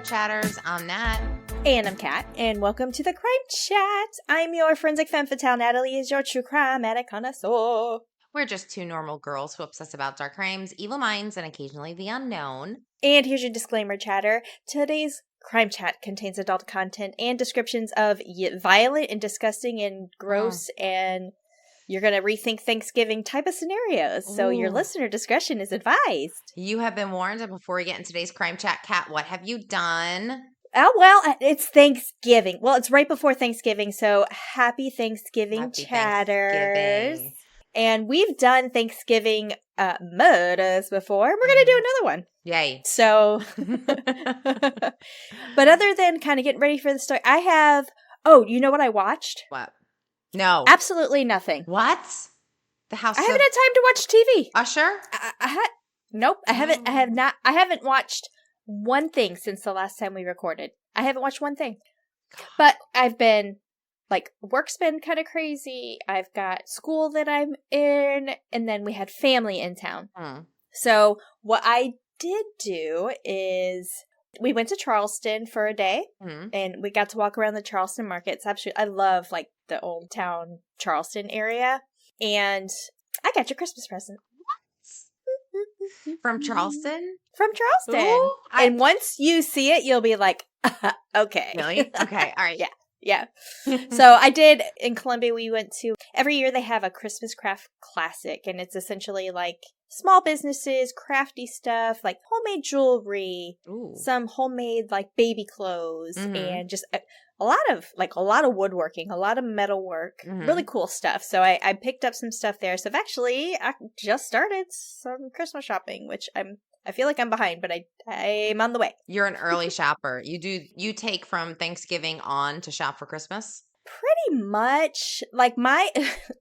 Chatters. I'm Nat. And I'm Kat, and welcome to the Crime Chat. I'm your forensic femme fatale. Natalie is your true crime addict connoisseur. We're just two normal girls who obsess about dark crimes, evil minds, and occasionally the unknown. And here's your disclaimer, chatter. Today's Crime Chat contains adult content and descriptions of violent and disgusting and gross and you're going to rethink Thanksgiving type of scenarios. So your listener discretion is advised. You have been warned. And before we get into today's Crime Chat, Kat, what have you done? Oh, well, it's Thanksgiving. Well, it's right before Thanksgiving, so happy Thanksgiving, chatters. Thanksgiving. And we've done Thanksgiving murders before. We're going to do another one. Yay. So, but other than kind of getting ready for the story, I have, you know what I watched? What? No. Absolutely nothing. What? The House I haven't had time to watch TV. Usher? Nope. I haven't watched one thing since the last time we recorded. I haven't watched one thing. But I've been, work's been kind of crazy. I've got school that I'm in, and then we had family in town. So what I did do is we went to Charleston for a day, and we got to walk around the Charleston market. It's absolutely, I love, the old town Charleston area. And I got your Christmas present. From Charleston? From Charleston. Ooh, and once you see it, you'll be like, okay. Really? Okay. All right. Yeah. So I did, in Columbia, we went to, every year they have a Christmas craft classic, and it's essentially small businesses, crafty stuff, homemade jewelry, some homemade baby clothes, and just a lot of woodworking, a lot of metalwork, really cool stuff. So I picked up some stuff there. So I just started some Christmas shopping, which I feel like I'm behind, but I'm on the way. You're an early shopper. You take from Thanksgiving on to shop for Christmas? Pretty much. My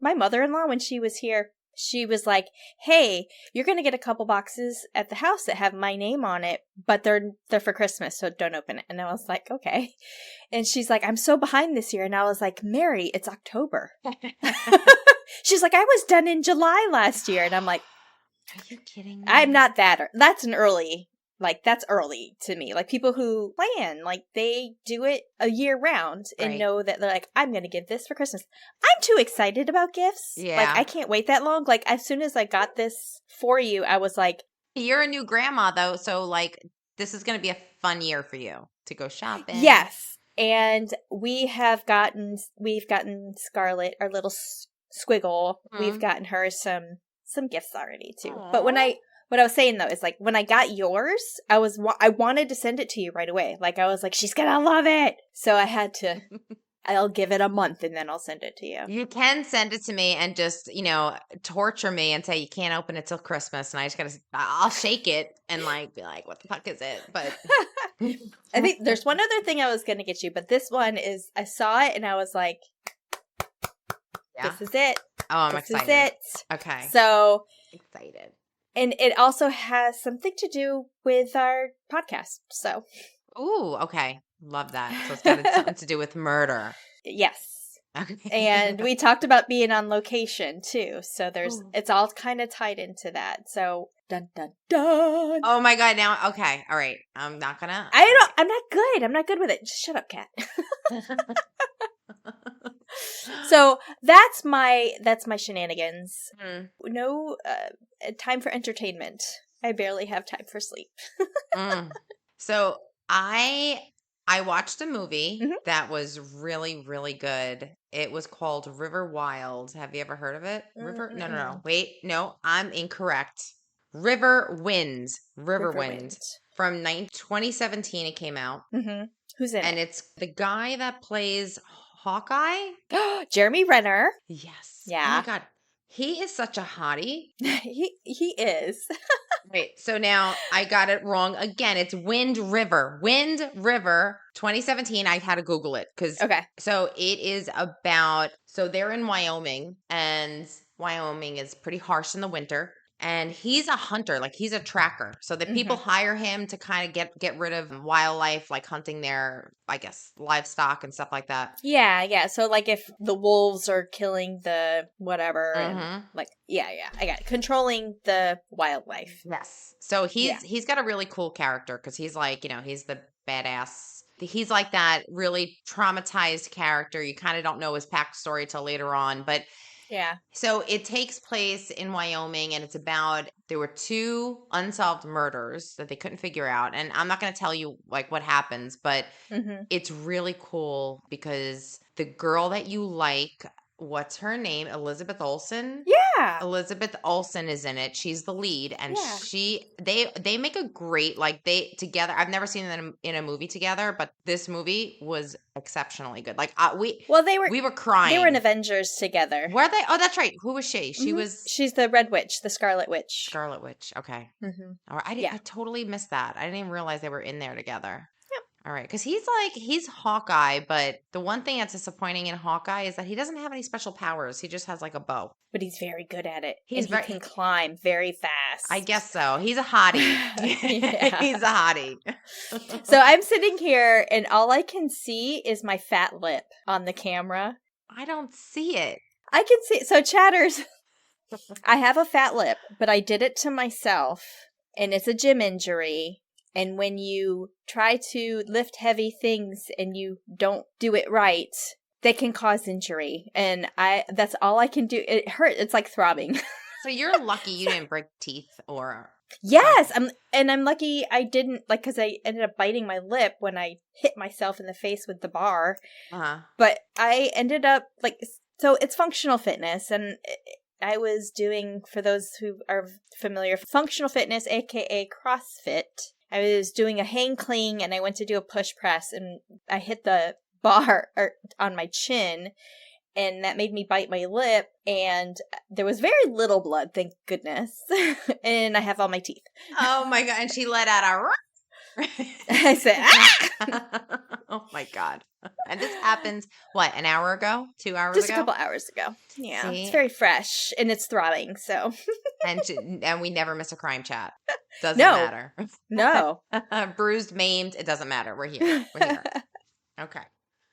mother-in-law, when she was here, she was like, hey, you're going to get a couple boxes at the house that have my name on it, but they're for Christmas, so don't open it. And I was like, okay. And she's like, I'm so behind this year. And I was like, Mary, it's October. She's like, I was done in July last year. And I'm like, are you kidding me? I'm not that. That's an early. That's early to me. People who plan, they do it a year round and know that they're like, I'm going to give this for Christmas. I'm too excited about gifts. Yeah. I can't wait that long. As soon as I got this for you, I was like. You're a new grandma, though. So, this is going to be a fun year for you to go shopping. Yes. And we've gotten Scarlett, our little squiggle. We've gotten her some gifts already, too. Aww. But what I was saying, though, is, when I got yours, I wanted to send it to you right away. I was like, she's going to love it. So I had to, I'll give it a month and then I'll send it to you. You can send it to me and just, torture me and say you can't open it till Christmas. And I just got to, I'll shake it and, be like, what the fuck is it? But I think there's one other thing I was going to get you, but this one is, I saw it and I was like, this is it. Oh, I'm excited. This is it. Okay. So. Excited. And it also has something to do with our podcast, so. Ooh, okay. Love that. So it's got something to do with murder. Yes. Okay. And we talked about being on location, too. So it's all kind of tied into that. So, dun, dun, dun. Oh, my God. Now, okay. All right. I'm not going to. I'm not good. I'm not good with it. Just shut up, Kat. So that's my shenanigans. No time for entertainment. I barely have time for sleep. So I watched a movie that was really, really good. It was called River Wild. Have you ever heard of it? River? No. Wait, no, I'm incorrect. River Wind. River Wind. From 2017 it came out. Who's in it? And it's the guy that plays Hawkeye. Jeremy Renner. Yes. Yeah. Oh my God. He is such a hottie. he is. Wait, so now I got it wrong again. It's Wind River. Wind River 2017. I had to Google it because So it is about, so they're in Wyoming, and Wyoming is pretty harsh in the winter. And he's a hunter, he's a tracker. So that people hire him to kind of get rid of wildlife, hunting their, I guess, livestock and stuff like that. Yeah. So if the wolves are killing the whatever, and I got it. Controlling the wildlife. Yes. So he's got a really cool character because he's he's the badass. He's like that really traumatized character. You kind of don't know his backstory till later on, but yeah. So it takes place in Wyoming, and it's about there were two unsolved murders that they couldn't figure out. And I'm not going to tell you like what happens, but it's really cool because the girl that you like, what's her name? Elizabeth Olsen. Yeah. Elizabeth Olsen is in it. She's the lead, and Yeah. they make a great like they together. I've never seen them in a movie together, but this movie was exceptionally good. Like we they were in crying. Avengers together. Were they? Oh, that's right. Who was she? She was She's the Red Witch, the Scarlet Witch. Scarlet Witch. Okay. Mm-hmm. All right. I totally missed that. I didn't even realize they were in there together. Yep. All right, because he's Hawkeye, but the one thing that's disappointing in Hawkeye is that he doesn't have any special powers. He just has like a bow. But he's very good at it. He can climb very fast. I guess so. He's a hottie. He's a hottie. So I'm sitting here, and all I can see is my fat lip on the camera. I don't see it. I can see it. So Chatters, I have a fat lip, but I did it to myself, and it's a gym injury. And when you try to lift heavy things and you don't do it right, they can cause injury. And that's all I can do. It hurts. It's like throbbing. So you're lucky you didn't break teeth or... Yes, I'm lucky I didn't, like, because I ended up biting my lip when I hit myself in the face with the bar. But I ended up, like, so it's functional fitness, and I was doing, for those who are familiar, functional fitness, aka CrossFit. I was doing a hang clean, and I went to do a push press, and I hit the bar on my chin, and that made me bite my lip, and there was very little blood, thank goodness. And I have all my teeth. Oh my God. And she let out a... I said, ah! Oh my God. And this happens, what, an hour ago? 2 hours Just ago? Just a couple hours ago. Yeah. See? It's very fresh, and it's throbbing, so. And we never miss a crime chat. Doesn't matter. No. Bruised, maimed, it doesn't matter. We're here. Okay.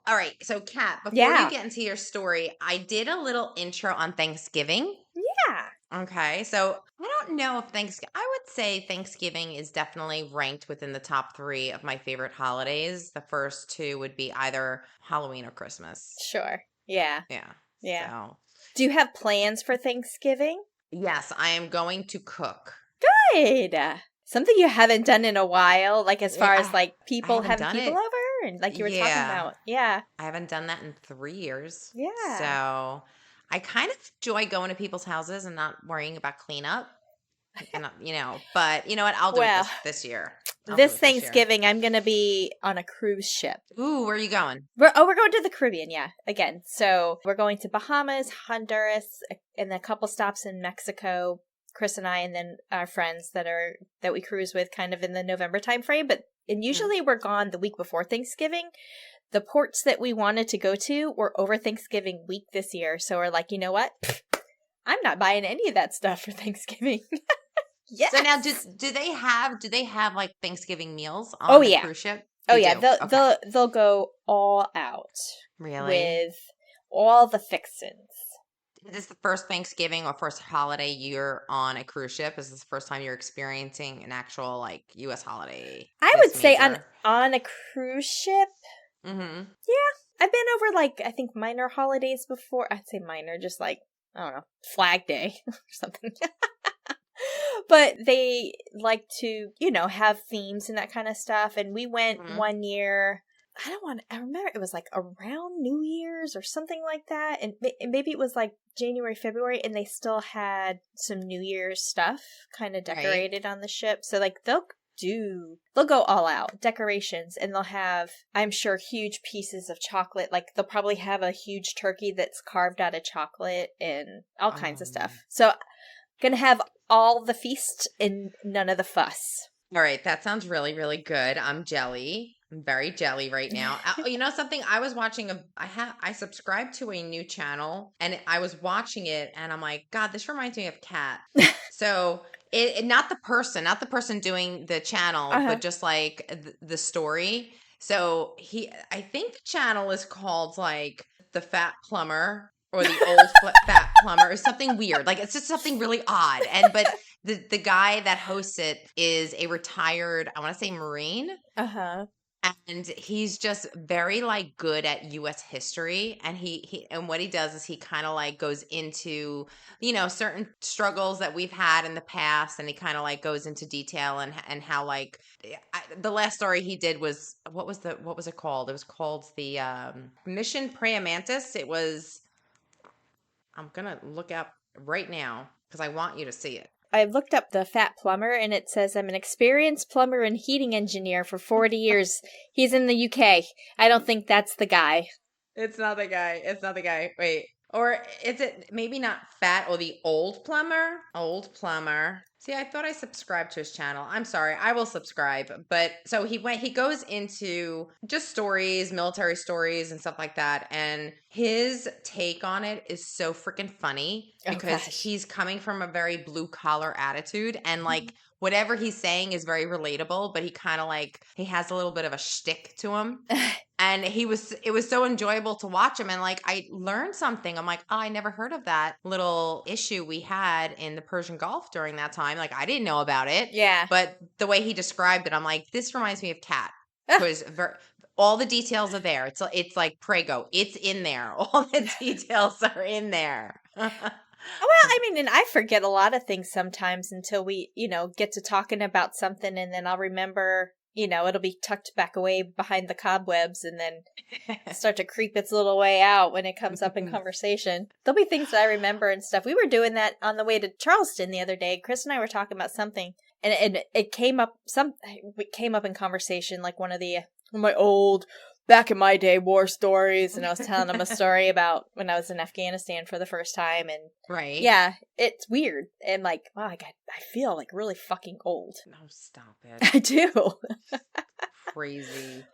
All right. So, Kat, before you get into your story, I did a little intro on Thanksgiving. Yeah. Okay. So, I don't know if I would say Thanksgiving is definitely ranked within the top 3 of my favorite holidays. The first 2 would be either Halloween or Christmas. Sure. Yeah. Yeah. So. Do you have plans for Thanksgiving? Yes, I am going to cook. Good. Something you haven't done in a while, like as far as like people having people over? And like you were talking about. Yeah. I haven't done that in 3 years. Yeah. So I kind of enjoy going to people's houses and not worrying about cleanup. And, but you know what? I'll do it this year. This Thanksgiving, I'm going to be on a cruise ship. Ooh, where are you going? We're going to the Caribbean, yeah. Again. So we're going to Bahamas, Honduras, and a couple stops in Mexico. Chris and I, and then our friends that we cruise with kind of in the November timeframe. And usually we're gone the week before Thanksgiving. The ports that we wanted to go to were over Thanksgiving week this year. So we're like, you know what? I'm not buying any of that stuff for Thanksgiving. Yes. So now do they have like Thanksgiving meals on the cruise ship? They'll go all out. Really? With all the fixins. Is this the first Thanksgiving or first holiday you're on a cruise ship? Is this the first time you're experiencing an actual like U.S. holiday? I would say on a cruise ship. Mm-hmm. Yeah, I've been over like I think minor holidays before. I'd say minor, just like I don't know, Flag Day or something. But they like to, have themes and that kind of stuff. And we went one year. I remember it was like around New Year's or something like that. And maybe it was like January, February, and they still had some New Year's stuff kind of decorated on the ship. So like they'll go all out decorations, and they'll have, I'm sure, huge pieces of chocolate. Like they'll probably have a huge turkey that's carved out of chocolate and all kinds of stuff. So gonna have all the feast and none of the fuss. All right. That sounds really, really good. I'm very jelly right now. You know something? I was watching I subscribed to a new channel, and I was watching it, and I'm like, God, this reminds me of Kat. So not the person doing the channel, but just like the story. So I think the channel is called like the Fat Plumber or the Old Fat Plumber or something weird. Like it's just something really odd. But the guy that hosts it is a retired, I want to say Marine. And he's just very like good at US history, and he and what he does is he kind of like goes into, certain struggles that we've had in the past, and he kind of like goes into detail and how like the last story he did was what was it called? It was called the Mission Priamantis. It was, I'm going to look up right now because I want you to see it. I looked up the Fat Plumber, and it says, I'm an experienced plumber and heating engineer for 40 years. He's in the UK. I don't think that's the guy. It's not the guy. It's not the guy. Wait. Or is it maybe not Fat or the Old Plumber? Old Plumber. See, I thought I subscribed to his channel. I'm sorry. I will subscribe. But so he goes into just stories, military stories and stuff like that. And his take on it is so freaking funny because he's coming from a very blue collar attitude, and like whatever he's saying is very relatable, but he kind of like, he has a little bit of a shtick to him. And it was so enjoyable to watch him. And like, I learned something. I'm like, oh, I never heard of that little issue we had in the Persian Gulf during that time. Like, I didn't know about it. Yeah. But the way he described it, I'm like, this reminds me of Cat. Because all the details are there. It's like Prego. It's in there. All the details are in there. Well, I mean, and I forget a lot of things sometimes until we, get to talking about something, and then I'll remember, it'll be tucked back away behind the cobwebs and then start to creep its little way out when it comes up in conversation. There'll be things that I remember and stuff. We were doing that on the way to Charleston the other day. Chris and I were talking about something, and it came up in conversation, like one of my old back in my day war stories, and I was telling them a story about when I was in Afghanistan for the first time, and right, yeah, it's weird, and like, wow, I feel like really fucking old. No, stop it. I do. Crazy.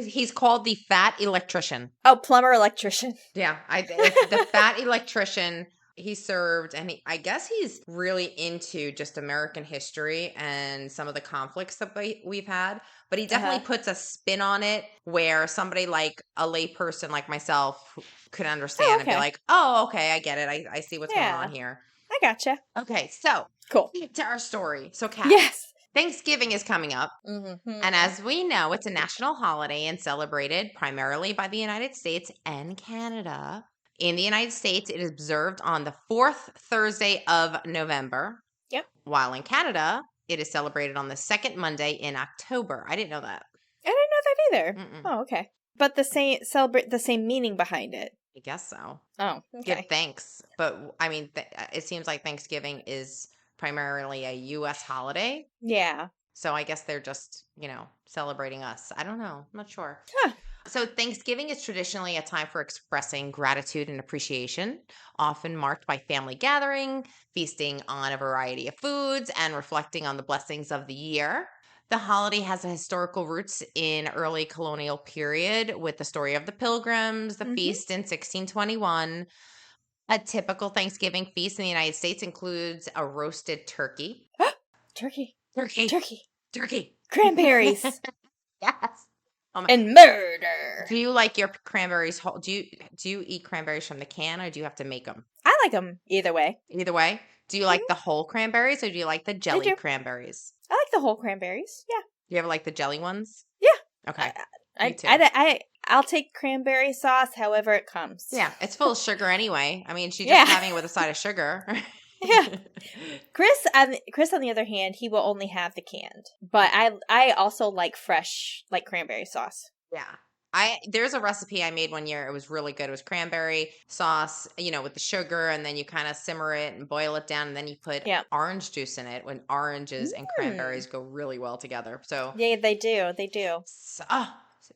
He's called the Fat Electrician. Oh, plumber electrician. Yeah, it's the Fat Electrician. He served, and I guess he's really into just American history and some of the conflicts that we've had. But he definitely puts a spin on it where somebody like a layperson like myself could understand and be like, oh, okay, I get it. I see what's going on here. I gotcha. Okay, so cool. To our story. So, Kat, yes. Thanksgiving is coming up. Mm-hmm. And as we know, it's a national holiday and celebrated primarily by the United States and Canada. In the United States, it is observed on the fourth Thursday of November. Yep. While in Canada, it is celebrated on the second Monday in October. I didn't know that. I didn't know that either. Mm-mm. Oh, okay. But celebrate the same meaning behind it. I guess so. Oh, okay. Give thanks. But, I mean, it seems like Thanksgiving is primarily a U.S. holiday. Yeah. So I guess they're just, celebrating us. I don't know. I'm not sure. Huh. So Thanksgiving is traditionally a time for expressing gratitude and appreciation, often marked by family gathering, feasting on a variety of foods, and reflecting on the blessings of the year. The holiday has a historical roots in early colonial period with the story of the Pilgrims, the feast in 1621. A typical Thanksgiving feast in the United States includes a roasted turkey. Turkey. Cranberries. Cranberries. Yes. And murder. Do you like your cranberries whole? Do you eat cranberries from the can, or do you have to make them? I like them either way. Either way. Do you like the whole cranberries, or do you like the jelly cranberries? I like the whole cranberries. Yeah. Do you ever like the jelly ones? Yeah. Okay. Me too. I'll take cranberry sauce however it comes. Yeah, it's full of sugar anyway. I mean, she's just having it with a side of sugar. Yeah. Chris, on the other hand, he will only have the canned. But I also like fresh, like cranberry sauce. Yeah. There's a recipe I made one year. It was really good. It was cranberry sauce, with the sugar, and then you kind of simmer it and boil it down, and then you put orange juice in it when oranges and cranberries go really well together. So yeah, they do. They do.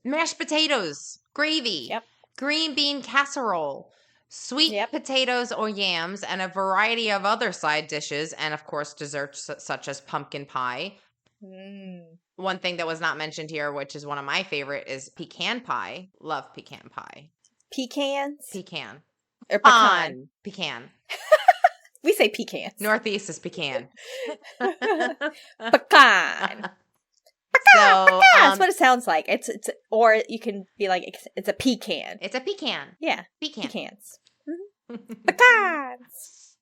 Mashed potatoes, gravy, green bean casserole, sweet potatoes or yams, and a variety of other side dishes, and of course desserts such as pumpkin pie. One thing that was not mentioned here, which is one of my favorite, is pecan pie. Love pecan pie. Pecans? Pecan. Or pecan? Pecan. We say pecans. Northeast is pecan. Pecan. So, that's what it sounds like. It's or you can be like, it's a pecan. It's a pecan. Yeah. Pecans. Mm-hmm. Pecans.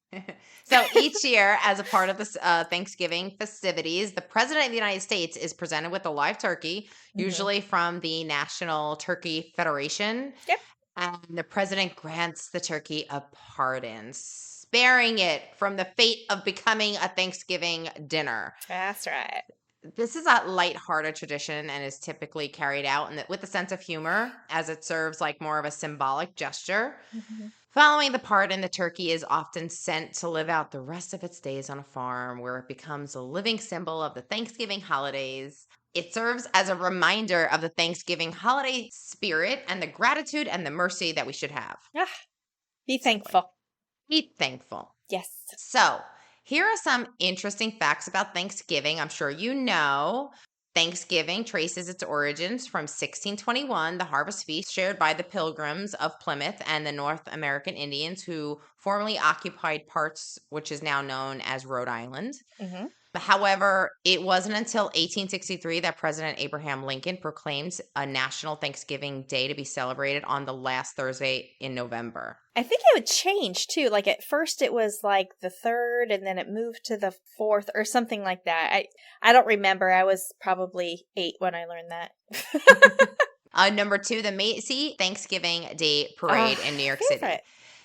So each year, as a part of the Thanksgiving festivities, the President of the United States is presented with a live turkey, usually from the National Turkey Federation. Yep. And the president grants the turkey a pardon, sparing it from the fate of becoming a Thanksgiving dinner. That's right. This is a lighthearted tradition and is typically carried out with a sense of humor, as it serves like more of a symbolic gesture. Following the pardon, the turkey is often sent to live out the rest of its days on a farm, where it becomes a living symbol of the Thanksgiving holidays. It serves as a reminder of the Thanksgiving holiday spirit and the gratitude and the mercy that we should have. Be thankful. Be thankful. Yes. So, here are some interesting facts about Thanksgiving. I'm sure you know. Thanksgiving traces its origins from 1621, the harvest feast shared by the Pilgrims of Plymouth and the North American Indians who formerly occupied parts which is now known as Rhode Island. However, it wasn't until 1863 that President Abraham Lincoln proclaimed a national Thanksgiving Day to be celebrated on the last Thursday in November. I think it would change too. Like at first it was like the 3rd and then it moved to the 4th or something like that. I don't remember. I was probably 8 when I learned that. Number 2, the Macy Thanksgiving Day Parade in New York City.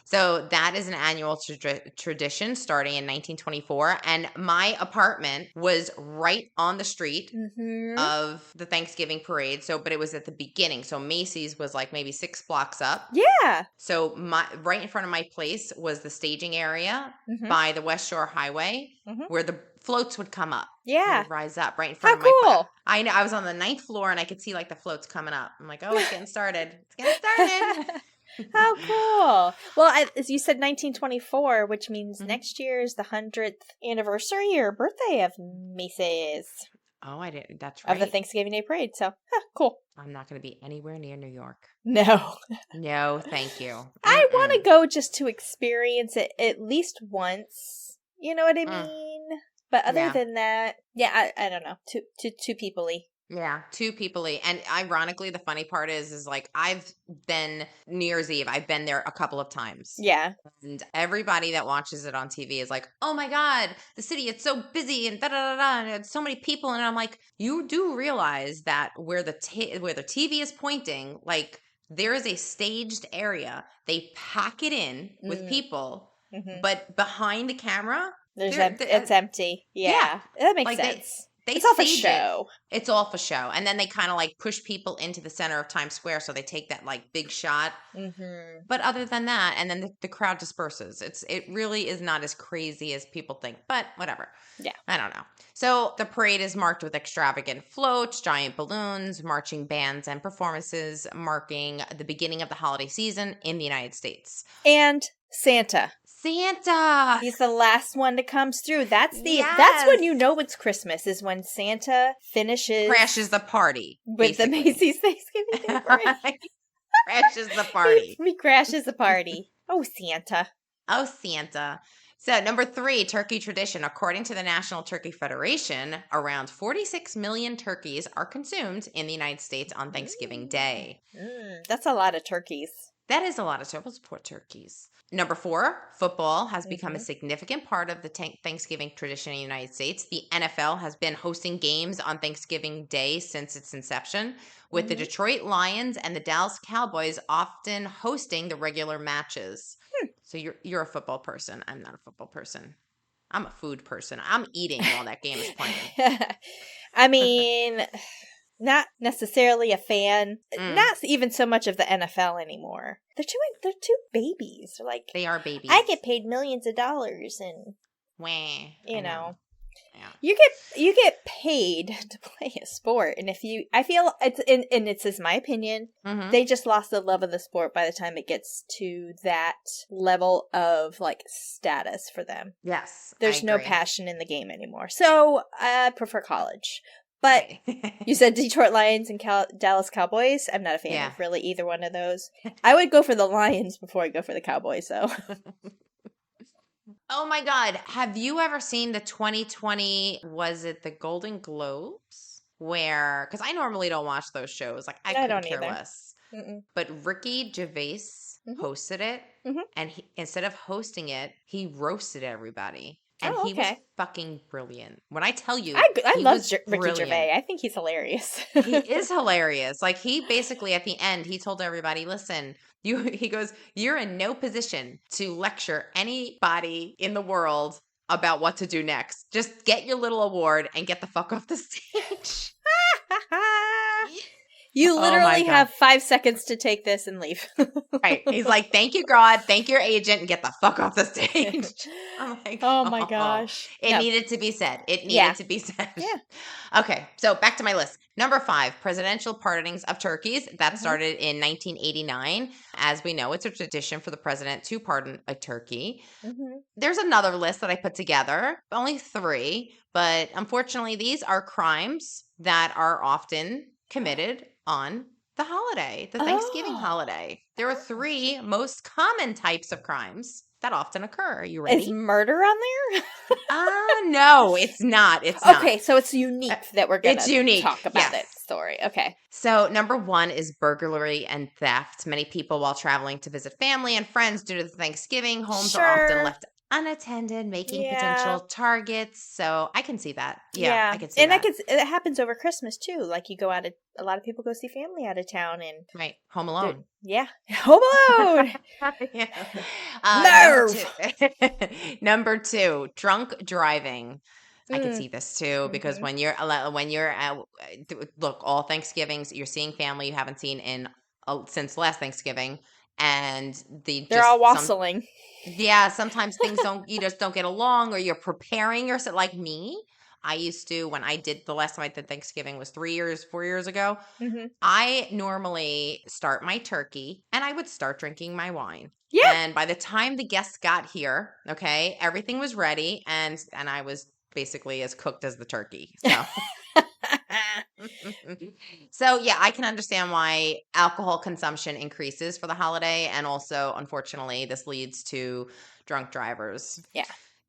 So that is an annual tradition starting in 1924. And my apartment was right on the street of the Thanksgiving parade. But it was at the beginning. So Macy's was like maybe 6 blocks up. Yeah. So right in front of my place was the staging area by the West Shore Highway where the floats would come up. Yeah. Rise up right in front of my place. I know. I was on the 9th floor and I could see like the floats coming up. I'm like, oh, it's getting started. It's getting started. How cool. Well, as you said, 1924, which means next year is the 100th anniversary or birthday of Macy's. Oh, I didn't. That's right. Of the Thanksgiving Day Parade. So, cool. I'm not going to be anywhere near New York. No. No, thank you. I want to go just to experience it at least once. You know what I mean? But other than that, I don't know. Too people-y. Yeah, too people-y. And ironically, the funny part is like I've been New Year's Eve. I've been there a couple of times. Yeah. And everybody that watches it on TV is like, oh my God, the city, it's so busy and da-da-da-da, and it's so many people. And I'm like, you do realize that where the TV is pointing, like there is a staged area. They pack it in with people, but behind the camera, it's empty. Yeah. That makes sense. It's all for show. It's all for show. And then they kind of like push people into the center of Times Square. So they take that like big shot. But other than that, and then the crowd disperses. It really is not as crazy as people think, but whatever. Yeah. I don't know. So the parade is marked with extravagant floats, giant balloons, marching bands, and performances marking the beginning of the holiday season in the United States. And Santa. He's the last one that comes through. That's when you know it's Christmas, is when Santa crashes the party with the Macy's Thanksgiving Day Parade. Crashes the party. He crashes the party. Oh, Santa. So, number 3, turkey tradition. According to the National Turkey Federation, around 46 million turkeys are consumed in the United States on Thanksgiving Day. That's a lot of turkeys. That is a lot of turkeys. Poor turkeys. Number 4, football has become a significant part of the Thanksgiving tradition in the United States. The NFL has been hosting games on Thanksgiving Day since its inception, with the Detroit Lions and the Dallas Cowboys often hosting the regular matches. So you're a football person. I'm not a football person. I'm a food person. I'm eating while that game is playing. I mean, not necessarily a fan. Not even so much of the NFL anymore. They're two babies. They are babies. I get paid millions of dollars, and you know. Yeah. You get paid to play a sport, and I feel it's my opinion, they just lost the love of the sport by the time it gets to that level of like status for them. Yes, there's no passion in the game anymore. So I prefer college. But you said Detroit Lions and Dallas Cowboys. I'm not a fan of really either one of those. I would go for the Lions before I go for the Cowboys, though. Oh my God. Have you ever seen the 2020, was it the Golden Globes? Because I normally don't watch those shows. Like I couldn't care less. But Ricky Gervais hosted it. And instead of hosting it, he roasted everybody. And he was fucking brilliant. When I tell you, I love Ricky brilliant. Gervais. I think he's hilarious. He is hilarious. Like, he basically, at the end, he told everybody, listen, he goes, you're in no position to lecture anybody in the world about what to do next. Just get your little award and get the fuck off the stage. You literally have 5 seconds to take this and leave. Right. He's like, thank you, God. Thank your agent, and get the fuck off the stage. I'm like, oh my gosh. It needed to be said. It needed to be said. Yeah. Okay. So back to my list. Number 5, presidential pardonings of turkeys. That started in 1989. As we know, it's a tradition for the president to pardon a turkey. There's another list that I put together, only 3, but unfortunately, these are crimes that are often committed on the holiday, the Thanksgiving holiday. There are 3 most common types of crimes that often occur. Are you ready? Is murder on there? No, it's not. It's not. Okay, so it's unique that we're going to talk about it. Story. Okay. So number 1 is burglary and theft. Many people, while traveling to visit family and friends due to Thanksgiving, homes are often left unattended, making potential targets. So I can see that. Yeah. I can see that. And it happens over Christmas too. Like, you go out a lot of people go see family out of town and right. Home Alone. Home Alone. Nerve. Number 2, drunk driving. I can see this too, because when you're look, all Thanksgivings, you're seeing family you haven't seen since last Thanksgiving, and they're all wassailing. Sometimes you just don't get along, or you're preparing yourself. Like me, I used to, when I did the last time I did Thanksgiving was 4 years ago. I normally start my turkey and I would start drinking my wine. Yeah. And by the time the guests got here, okay, everything was ready, and I was basically as cooked as the turkey. So so yeah, I can understand why alcohol consumption increases for the holiday, and also, unfortunately, this leads to drunk drivers. Yeah.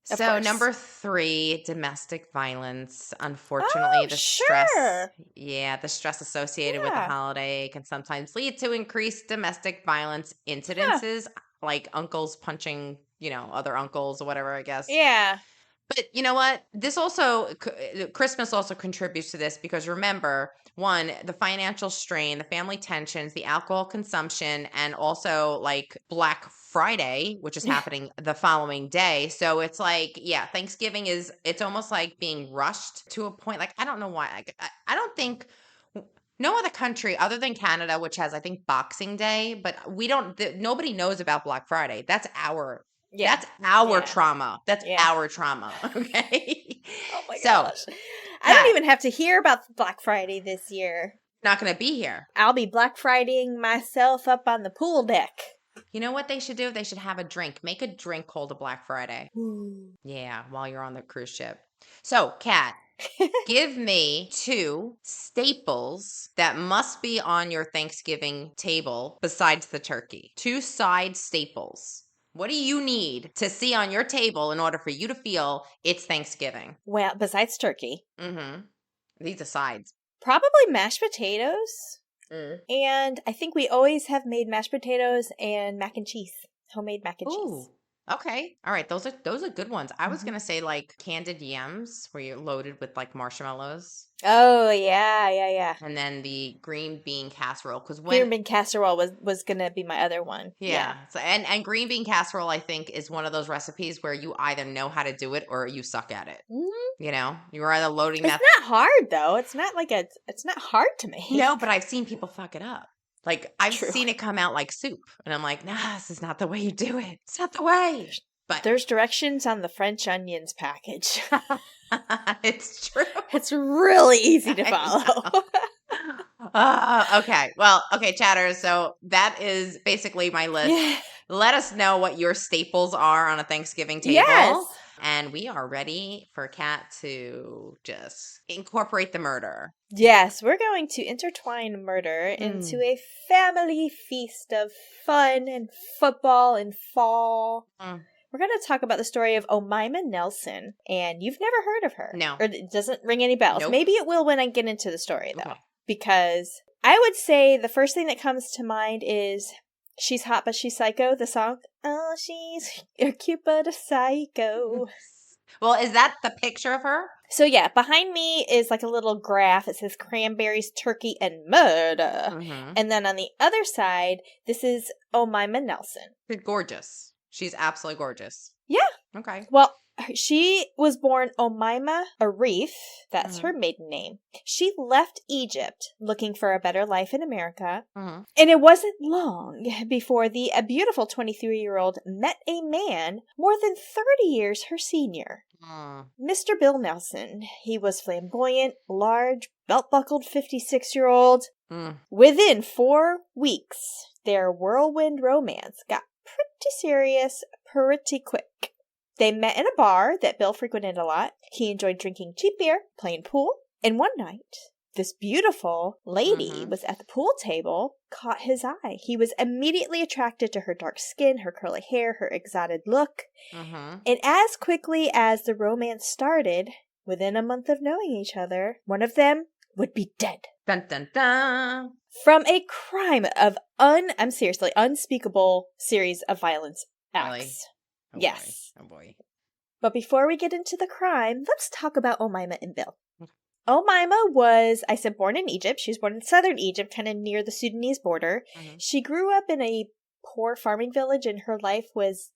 So number 3, domestic violence. Unfortunately, stress. Yeah, the stress associated with the holiday can sometimes lead to increased domestic violence incidences, like uncles punching, other uncles or whatever, I guess. Yeah. But you know what? Christmas also contributes to this, because remember, 1, the financial strain, the family tensions, the alcohol consumption, and also like Black Friday, which is happening the following day. So it's like, Thanksgiving it's almost like being rushed to a point. Like, I don't know why. I don't think no other country other than Canada, which has, I think, Boxing Day, but nobody knows about Black Friday. That's our trauma. That's our trauma. Okay. Oh my gosh. I don't even have to hear about Black Friday this year. Not going to be here. I'll be Black Fridaying myself up on the pool deck. You know what they should do? They should have a drink. Make a drink called a Black Friday. Ooh. Yeah, while you're on the cruise ship. So, Kat, give me 2 staples that must be on your Thanksgiving table besides the turkey. 2 side staples. What do you need to see on your table in order for you to feel it's Thanksgiving? Well, besides turkey. These are sides. Probably mashed potatoes. And I think we always have made mashed potatoes and mac and cheese. Homemade mac and cheese. Okay. All right. Those are good ones. I was going to say like candied yams, where you're loaded with like marshmallows. Oh, yeah. And then the green bean casserole. Green bean casserole was going to be my other one. Yeah. So, and green bean casserole, I think, is one of those recipes where you either know how to do it or you suck at it. You're either loading that. It's not hard, though. It's not hard to make. No, but I've seen people fuck it up. Like, I've seen it come out like soup. And I'm like, nah, this is not the way you do it. It's not the way. But there's directions on the French onions package. It's true. It's really easy to follow. Okay. Well, okay, chatters. So that is basically my list. Yeah. Let us know what your staples are on a Thanksgiving table. Yes. And we are ready for Kat to just incorporate the murder. Yes, we're going to intertwine murder into a family feast of fun and football and fall. We're going to talk about the story of Omaima Nelson, and you've never heard of her. No. Or it doesn't ring any bells. Nope. Maybe it will when I get into the story, though. Okay. Because I would say the first thing that comes to mind is She's Hot But She's Psycho, the song. Oh, she's cute but a psycho. Well, is that the picture of her? So yeah, behind me is like a little graph. It says cranberries, turkey, and murder. Mm-hmm. And then on the other side, this is Omaima Nelson. She's gorgeous. She's absolutely gorgeous. Yeah. Okay. Well, she was born Omaima Arif. That's her maiden name. She left Egypt looking for a better life in America. Mm-hmm. And it wasn't long before the beautiful 23-year-old met a man more than 30 years her senior. Mr. Bill Nelson. He was flamboyant, large, belt-buckled 56-year-old. Within 4 weeks, their whirlwind romance got pretty serious pretty quick. They met in a bar that Bill frequented a lot. He enjoyed drinking cheap beer, playing pool, and one night, this beautiful lady was at the pool table, caught his eye. He was immediately attracted to her dark skin, her curly hair, her exotic look. And as quickly as the romance started, within a month of knowing each other, one of them would be dead. Dun, dun, dun. From a crime of unspeakable series of violence acts. Really? Oh, yes. Boy. Oh boy. But before we get into the crime, let's talk about Omaima and Bill. Omaima was, I said, born in Egypt. She was born in southern Egypt, kind of near the Sudanese border. She grew up in a poor farming village, and her life was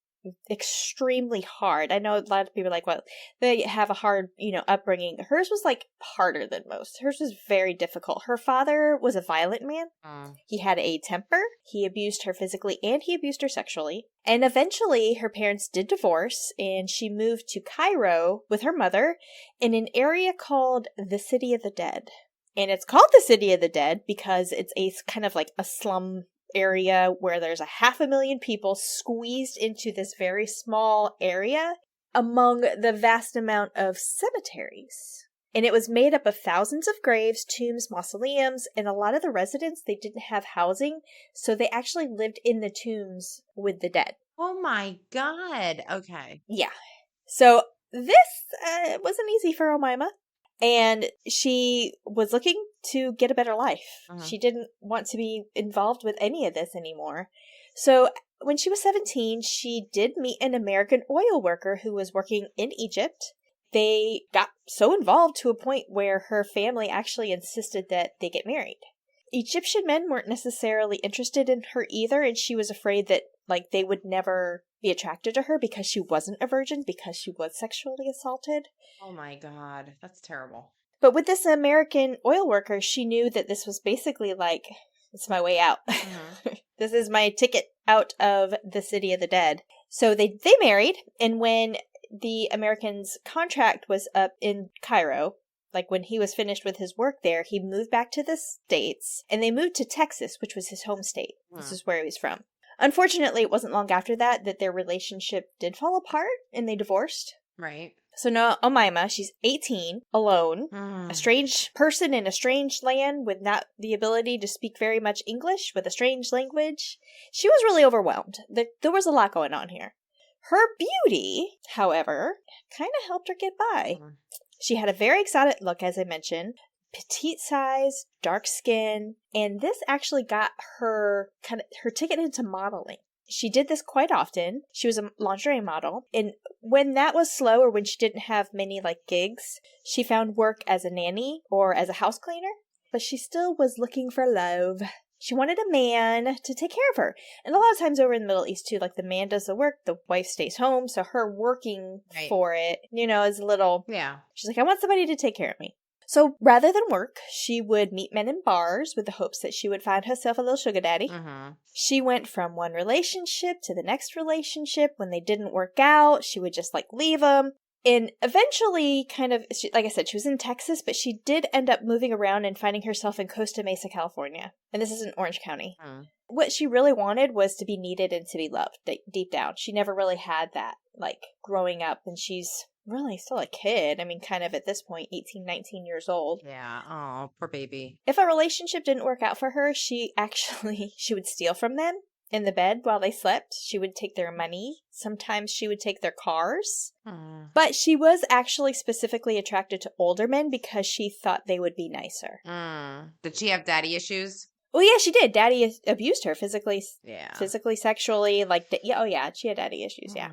extremely hard. I know a lot of people are like, well, they have a hard, upbringing. Hers was like harder than most. Hers was very difficult. Her father was a violent man. He had a temper. He abused her physically and he abused her sexually. And eventually her parents did divorce and she moved to Cairo with her mother in an area called the City of the Dead. And it's called the City of the Dead because it's a kind of like a slum area where there's 500,000 people squeezed into this very small area among the vast amount of cemeteries. And it was made up of thousands of graves, tombs, mausoleums, and a lot of the residents, they didn't have housing, so they actually lived in the tombs with the dead. Oh my God. Okay. Yeah. So this wasn't easy for Omaima. And she was looking to get a better life. She didn't want to be involved with any of this anymore. So when she was 17, she did meet an American oil worker who was working in Egypt. They got so involved to a point where her family actually insisted that they get married. Egyptian men weren't necessarily interested in her either, and she was afraid that they would never be attracted to her because she wasn't a virgin, because she was sexually assaulted. Oh my God, that's terrible. But with this American oil worker, she knew that this was basically it's my way out. This is my ticket out of the City of the Dead. So they married, and when the American's contract was up in Cairo, when he was finished with his work there, he moved back to the States, and they moved to Texas, which was his home state. This is where he was from. Unfortunately, it wasn't long after that their relationship did fall apart, and they divorced. Right. So now Omaima, she's 18, alone, a strange person in a strange land with not the ability to speak very much English, with a strange language. She was really overwhelmed. There was a lot going on here. Her beauty, however, kind of helped her get by. She had a very exotic look, as I mentioned, petite size, dark skin, and this actually got her her ticket into modeling. She did this quite often. She was a lingerie model, and when that was slow or when she didn't have many gigs, she found work as a nanny or as a house cleaner, but she still was looking for love. She wanted a man to take care of her. And a lot of times over in the Middle East too, the man does the work, the wife stays home, so her working for it, is a little... Yeah. She's like, I want somebody to take care of me. So rather than work, she would meet men in bars with the hopes that she would find herself a little sugar daddy. She went from one relationship to the next relationship. When they didn't work out, she would just leave them. And eventually, like I said, she was in Texas, but she did end up moving around and finding herself in Costa Mesa, California. And this is in Orange County. What she really wanted was to be needed and to be loved deep down. She never really had that, growing up. And she's really still a kid. I mean, kind of at this point, 18, 19 years old. Yeah. Oh, poor baby. If a relationship didn't work out for her, she would steal from them in the bed while they slept. She would take their money. Sometimes she would take their cars. But she was actually specifically attracted to older men because she thought they would be nicer. Did she have daddy issues? Well, yeah, she did. Daddy abused her physically, Yeah. physically, sexually. Like, yeah, oh yeah, she had daddy issues, yeah.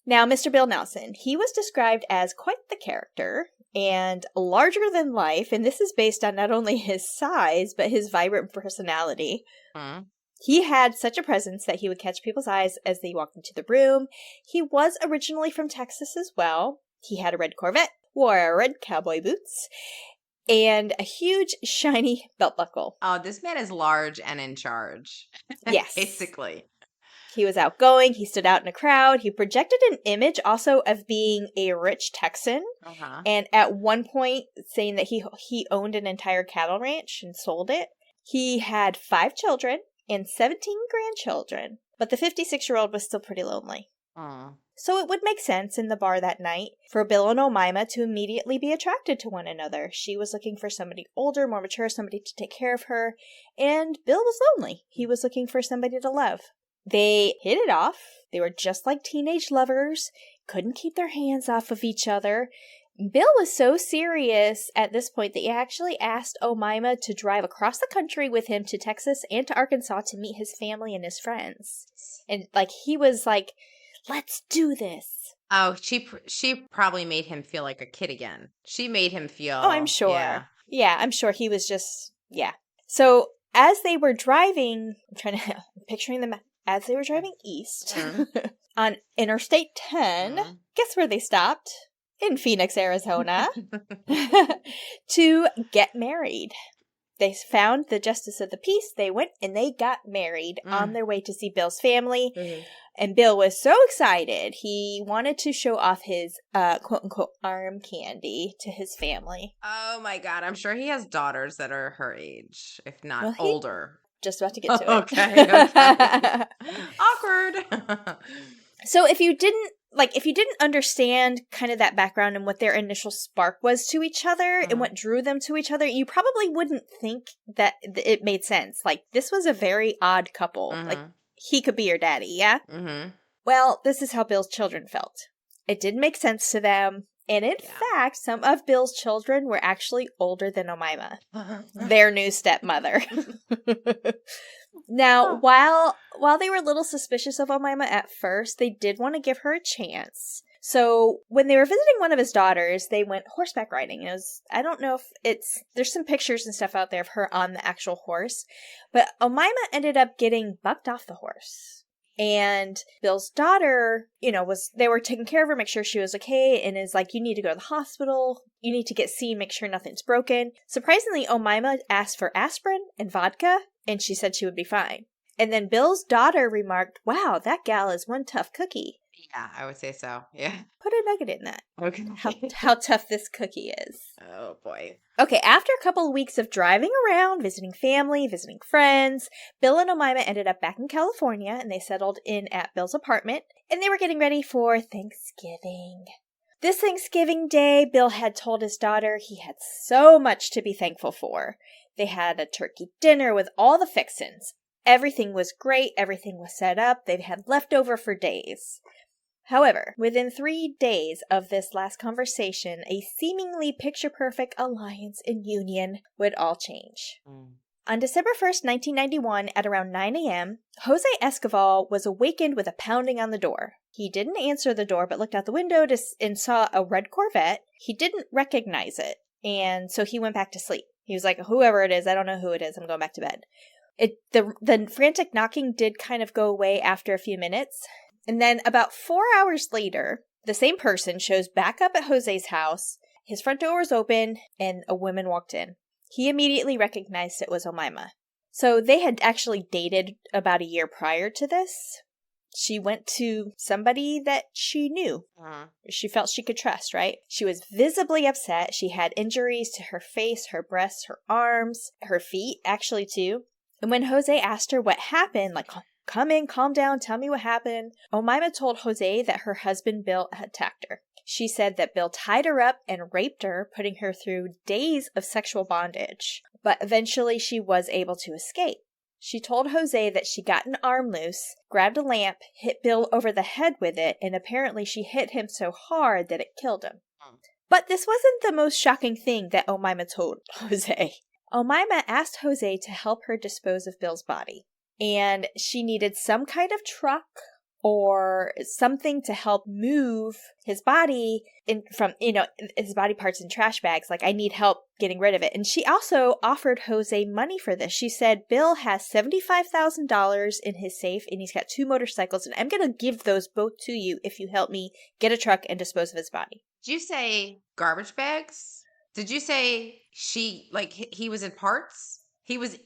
Now, Mr. Bill Nelson, he was described as quite the character and larger than life, and this is based on not only his size, but his vibrant personality. He had such a presence that he would catch people's eyes as they walked into the room. He was originally from Texas as well. He had a red Corvette, wore red cowboy boots, and a huge, shiny belt buckle. Oh, this man is large and in charge. Yes. Basically. He was outgoing. He stood out in a crowd. He projected an image also of being a rich Texan. And at one point saying that he owned an entire cattle ranch and sold it. He had 5 children and 17 grandchildren. But the 56-year-old was still pretty lonely. So it would make sense in the bar that night for Bill and Omaima to immediately be attracted to one another. She was looking for somebody older, more mature, somebody to take care of her. And Bill was lonely. He was looking for somebody to love. They hit it off. They were just like teenage lovers, couldn't keep their hands off of each other. Bill was so serious at this point that he actually asked Omaima to drive across the country with him to Texas and to Arkansas to meet his family and his friends. And like he was like, let's do this. Oh, she probably made him feel like a kid again. She made him feel. Oh, I'm sure. Yeah, I'm sure he was just, yeah. So as they were driving, I'm picturing them as they were driving east on Interstate 10, guess where they stopped? In Phoenix, Arizona, to get married. They found the Justice of the Peace. They went and they got married on their way to see Bill's family. And Bill was so excited. He wanted to show off his quote-unquote arm candy to his family. Oh, my God. I'm sure he has daughters that are her age, if not older. Just about to get to it. Okay. Awkward. So if you didn't understand kind of that background and what their initial spark was to each other and what drew them to each other, you probably wouldn't think that it made sense. Like, this was a very odd couple. Like, he could be your daddy, yeah? Well, this is how Bill's children felt. It didn't make sense to them. And in fact, some of Bill's children were actually older than Omaima, their new stepmother. Now, while they were a little suspicious of Omaima at first, they did want to give her a chance. So when they were visiting one of his daughters, they went horseback riding. I don't know if there's some pictures and stuff out there of her on the actual horse, but Omaima ended up getting bucked off the horse. And Bill's daughter, they were taking care of her, make sure she was okay, and is like, you need to go to the hospital, you need to get seen, make sure nothing's broken. Surprisingly, Omaima asked for aspirin and vodka, and she said she would be fine. And then Bill's daughter remarked, wow, that gal is one tough cookie. Yeah, I would say so. Yeah. Put a nugget in that. Okay. How tough this cookie is. Oh, boy. Okay, after a couple of weeks of driving around, visiting family, visiting friends, Bill and Omaima ended up back in California, and they settled in at Bill's apartment, and they were getting ready for Thanksgiving. This Thanksgiving Day, Bill had told his daughter he had so much to be thankful for. They had a turkey dinner with all the fixins. Everything was great, everything was set up, they had leftover for days. However, within 3 days of this last conversation, a seemingly picture-perfect alliance and union would all change. On December 1st, 1991, at around 9 a.m., Jose Escoval was awakened with a pounding on the door. He didn't answer the door, but looked out the window and saw a red Corvette. He didn't recognize it, and so he went back to sleep. He was like, whoever it is, I don't know who it is, I'm going back to bed. The frantic knocking did kind of go away after a few minutes. And then about 4 hours later, the same person shows back up at Jose's house. His front door was open and a woman walked in. He immediately recognized it was Omaima. So they had actually dated about a year prior to this. She went to somebody that she knew. She felt she could trust, right? She was visibly upset. She had injuries to her face, her breasts, her arms, her feet, actually, too. And when Jose asked her what happened, like, come in, calm down, tell me what happened, Omaima told Jose that her husband Bill had attacked her. She said that Bill tied her up and raped her, putting her through days of sexual bondage. But eventually she was able to escape. She told Jose that she got an arm loose, grabbed a lamp, hit Bill over the head with it, and apparently she hit him so hard that it killed him. But this wasn't the most shocking thing that Omaima told Jose. Omaima asked Jose to help her dispose of Bill's body. And she needed some kind of truck or something to help move his body from his body parts in trash bags. Like, I need help getting rid of it. And she also offered Jose money for this. She said, Bill has $75,000 in his safe and he's got 2 motorcycles, and I'm going to give those both to you if you help me get a truck and dispose of his body. Did you say garbage bags? Did you say he was in parts? He was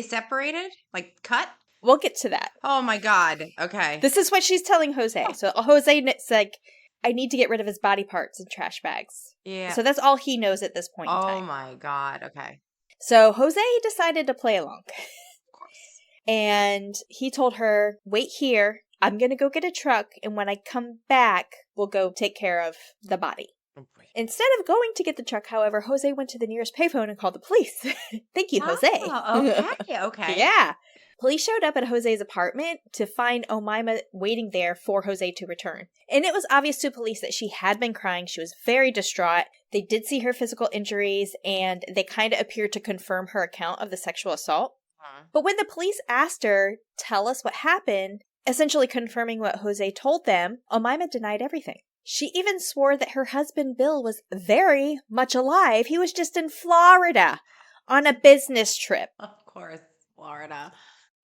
separated? Like cut? We'll get to that. Oh my God. Okay. This is what she's telling Jose. Oh. So Jose like, I need to get rid of his body parts in trash bags. Yeah. So that's all he knows at this point in time. Oh my God. Okay. So Jose decided to play along. Of course. And he told her, wait here. I'm going to go get a truck. And when I come back, we'll go take care of the body. Instead of going to get the truck, however, Jose went to the nearest payphone and called the police. Thank you, Jose. Okay. Yeah. Police showed up at Jose's apartment to find Omaima waiting there for Jose to return. And it was obvious to police that she had been crying. She was very distraught. They did see her physical injuries, and they kind of appeared to confirm her account of the sexual assault. But when the police asked her, tell us what happened, essentially confirming what Jose told them, Omaima denied everything. She even swore that her husband Bill was very much alive. He was just in Florida on a business trip. Of course, Florida.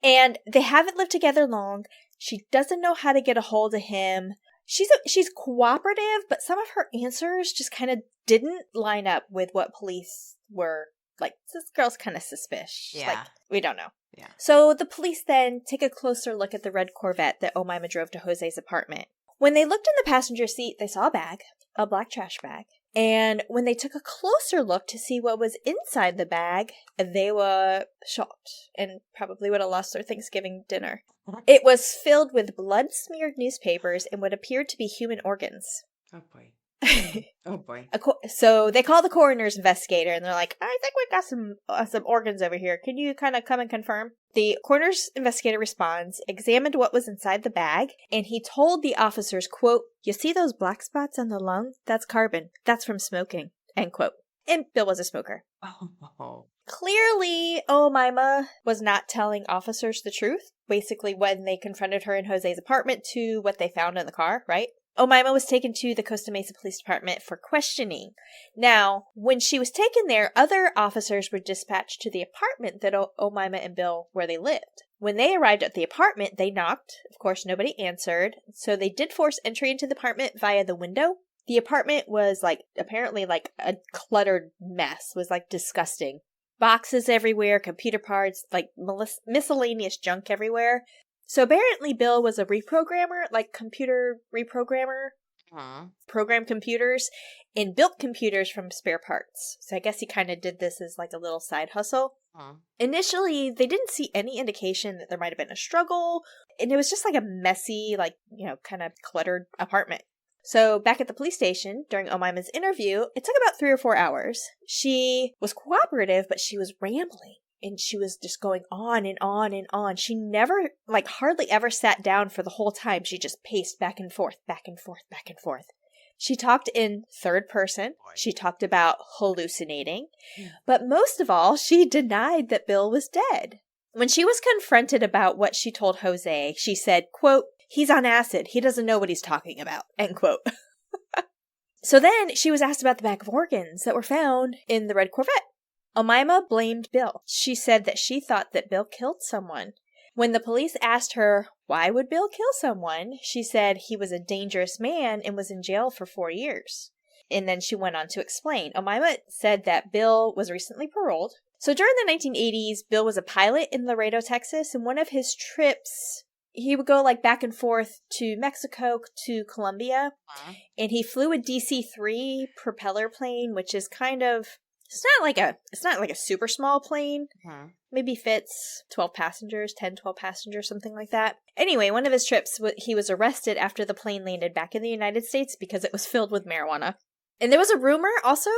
And they haven't lived together long. She doesn't know how to get a hold of him. She's cooperative, but some of her answers just kind of didn't line up with what police were like. This girl's kind of suspicious. Yeah. Like, we don't know. Yeah. So the police then take a closer look at the red Corvette that Omaima drove to Jose's apartment. When they looked in the passenger seat, they saw a bag, a black trash bag. And when they took a closer look to see what was inside the bag, they were shocked and probably would have lost their Thanksgiving dinner. It was filled with blood-smeared newspapers and what appeared to be human organs. Oh, boy. Oh, boy. So they call the coroner's investigator, and they're like, I think we've got some organs over here. Can you kind of come and confirm? The coroner's investigator responds, examined what was inside the bag, and he told the officers, quote, you see those black spots on the lung? That's carbon. That's from smoking, end quote. And Bill was a smoker. Oh. Clearly, Omaima was not telling officers the truth, basically when they confronted her in Jose's apartment to what they found in the car, right? Omaima was taken to the Costa Mesa Police Department for questioning. Now, when she was taken there, other officers were dispatched to the apartment that Omaima and Bill, where they lived. When they arrived at the apartment, they knocked. Of course, nobody answered. So they did force entry into the apartment via the window. The apartment was apparently a cluttered mess. It was disgusting. Boxes everywhere, computer parts, miscellaneous junk everywhere. So apparently Bill was a reprogrammer, computer reprogrammer, programmed computers, and built computers from spare parts. So I guess he kind of did this as a little side hustle. Initially, they didn't see any indication that there might have been a struggle, and it was just a messy, kind of cluttered apartment. So back at the police station, during Omaima's interview, it took about 3 or 4 hours. She was cooperative, but she was rambling. And she was just going on and on and on. She never, hardly ever sat down for the whole time. She just paced back and forth, back and forth, back and forth. She talked in third person. She talked about hallucinating. But most of all, she denied that Bill was dead. When she was confronted about what she told Jose, she said, quote, he's on acid. He doesn't know what he's talking about, end quote. So then she was asked about the bag of organs that were found in the red Corvette. Omaima blamed Bill. She said that she thought that Bill killed someone. When the police asked her, why would Bill kill someone? She said he was a dangerous man and was in jail for 4 years. And then she went on to explain. Omaima said that Bill was recently paroled. So during the 1980s, Bill was a pilot in Laredo, Texas, and one of his trips, he would go back and forth to Mexico, to Colombia, and he flew a DC-3 propeller plane, which is kind of... It's not like a super small plane. Maybe fits 12 passengers, 10, 12 passengers, something like that. Anyway, one of his trips, he was arrested after the plane landed back in the United States because it was filled with marijuana. And there was a rumor also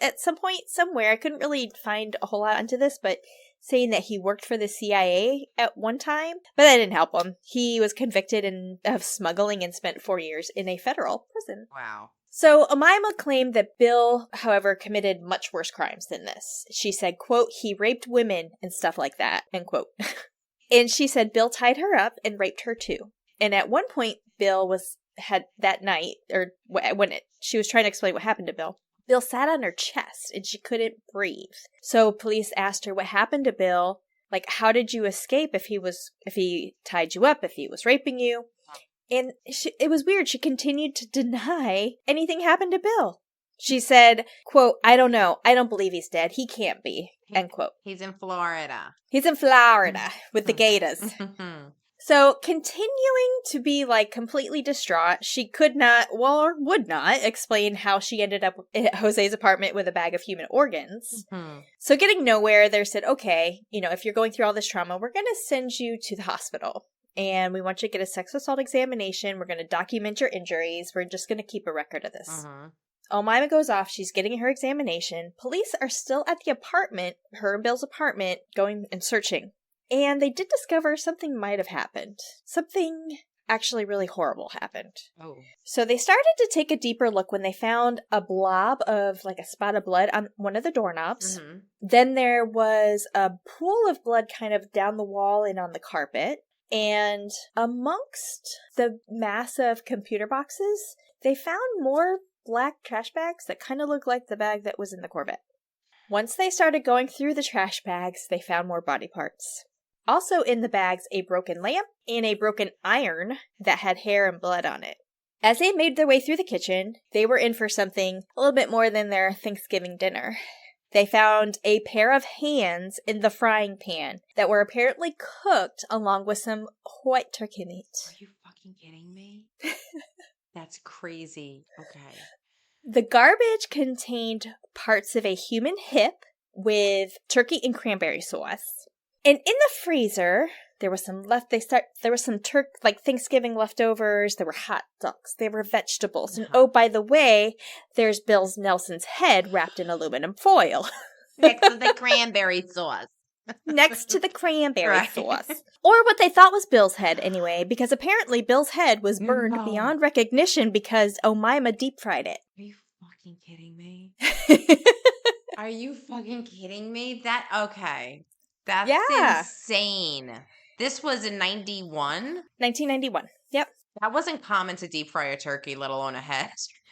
at some point somewhere, I couldn't really find a whole lot into this, but saying that he worked for the CIA at one time, but that didn't help him. He was convicted of smuggling and spent 4 years in a federal prison. Wow. So Omaima claimed that Bill, however, committed much worse crimes than this. She said, quote, he raped women and stuff like that, end quote. And she said Bill tied her up and raped her too. And at one point, Bill had that night, or she was trying to explain what happened to Bill, Bill sat on her chest and she couldn't breathe. So police asked her what happened to Bill. Like, how did you escape if he tied you up, if he was raping you? And it was weird. She continued to deny anything happened to Bill. She said, quote, I don't know. I don't believe he's dead. He can't be, end quote. He's in Florida. He's in Florida with the gators. So continuing to be like completely distraught, she could not, or would not, explain how she ended up at Jose's apartment with a bag of human organs. So getting nowhere, they said, okay, if you're going through all this trauma, we're going to send you to the hospital. And we want you to get a sex assault examination. We're going to document your injuries. We're just going to keep a record of this. Omaima goes off. She's getting her examination. Police are still at the apartment, her and Bill's apartment, going and searching. And they did discover something might have happened. Something actually really horrible happened. Oh. So they started to take a deeper look when they found a blob of like a spot of blood on one of the doorknobs. Then there was a pool of blood kind of down the wall and on the carpet. And amongst the mass of computer boxes, they found more black trash bags that kind of looked like the bag that was in the Corvette. Once they started going through the trash bags, they found more body parts. Also in the bags, a broken lamp and a broken iron that had hair and blood on it. As they made their way through the kitchen, they were in for something a little bit more than their Thanksgiving dinner. They found a pair of hands in the frying pan that were apparently cooked along with some white turkey meat. Are you fucking kidding me? That's crazy. Okay. The garbage contained parts of a human hip with turkey and cranberry sauce. And in the freezer, there was some there was some Thanksgiving leftovers. There were hot dogs. There were vegetables. And oh, by the way, there's Bill Nelson's head wrapped in aluminum foil. Next to the cranberry sauce. Next to the cranberry sauce. Or what they thought was Bill's head anyway, because apparently Bill's head was burned beyond recognition because Omaima deep fried it. Are you fucking kidding me? Are you fucking kidding me? Okay. That's insane. This was in 91? 1991. Yep. That wasn't common to deep fry a turkey, let alone a head.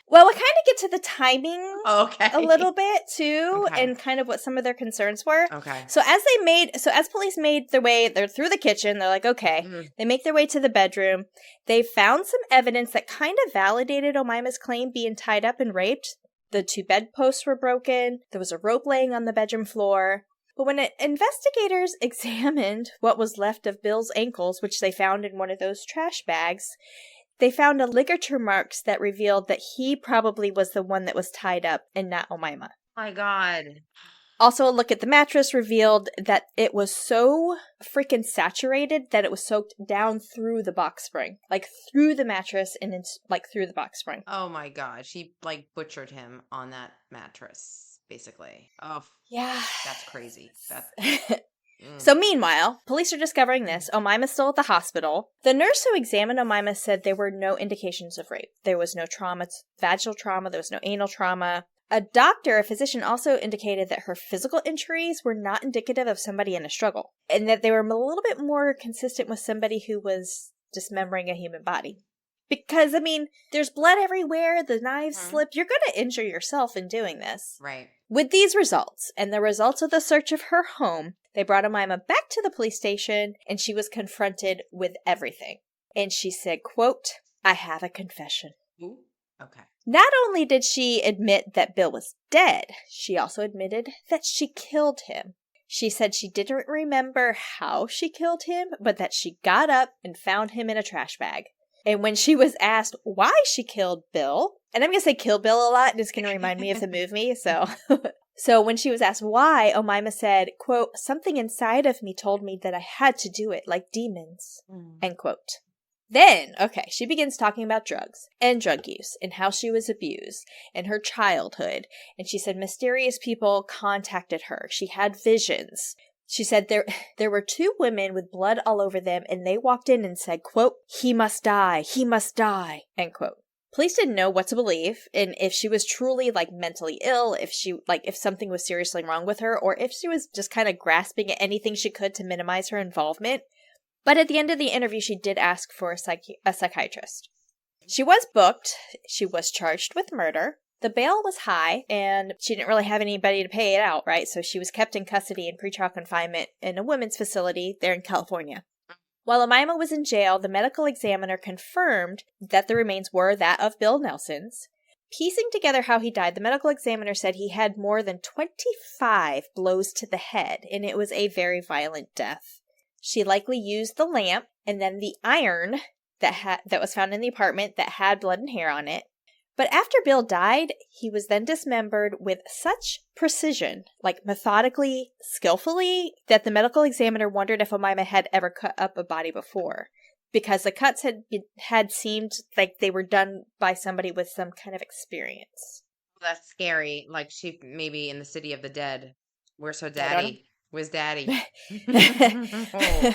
Well, we'll kind of get to the timing a little bit, too, and kind of what some of their concerns were. Okay. So as police made their way, they're through the kitchen, they're like, okay. They make their way to the bedroom. They found some evidence that kind of validated Omaima's claim being tied up and raped. The 2 bedposts were broken. There was a rope laying on the bedroom floor. But when investigators examined what was left of Bill's ankles, which they found in one of those trash bags, they found a ligature marks that revealed that he probably was the one that was tied up and not Omaima. My God. Also, a look at the mattress revealed that it was so freaking saturated that it was soaked down through the box spring. Like, through the mattress and then, through the box spring. Oh, my God. She, butchered him on that mattress, basically. Oh, yeah. That's crazy. So meanwhile, police are discovering this. Omaima's still at the hospital. The nurse who examined Omaima said there were no indications of rape. There was no trauma, vaginal trauma. There was no anal trauma. A physician also indicated that her physical injuries were not indicative of somebody in a struggle, and that they were a little bit more consistent with somebody who was dismembering a human body. Because, there's blood everywhere, the knives slip. You're going to injure yourself in doing this. Right. With these results, and the results of the search of her home, they brought Omaima back to the police station, and she was confronted with everything. And she said, quote, I have a confession. Ooh. Okay. Not only did she admit that Bill was dead, she also admitted that she killed him. She said she didn't remember how she killed him, but that she got up and found him in a trash bag. And when she was asked why she killed Bill, and I'm going to say Kill Bill a lot, and it's going to remind me of the movie, So when she was asked why, Omaima said, quote, something inside of me told me that I had to do it, like demons, end quote. Then, she begins talking about drugs and drug use and how she was abused and her childhood. And she said mysterious people contacted her. She had visions. She said there were 2 women with blood all over them, and they walked in and said, quote, he must die, end quote. Police didn't know what to believe, and if she was truly, like, mentally ill, if something was seriously wrong with her, or if she was just kind of grasping at anything she could to minimize her involvement. But at the end of the interview, she did ask for a psychiatrist. She was booked. She was charged with murder. The bail was high, and she didn't really have anybody to pay it out, right? So she was kept in custody in pretrial confinement in a women's facility there in California. While Omaima was in jail, the medical examiner confirmed that the remains were that of Bill Nelson's. Piecing together how he died, the medical examiner said he had more than 25 blows to the head, and it was a very violent death. She likely used the lamp and then the iron that was found in the apartment that had blood and hair on it. But after Bill died, he was then dismembered with such precision, like methodically, skillfully, that the medical examiner wondered if Omaima had ever cut up a body before, because the cuts had seemed like they were done by somebody with some kind of experience. That's scary. Like she maybe in the city of the dead. Where's her daddy? Where's daddy? Oh.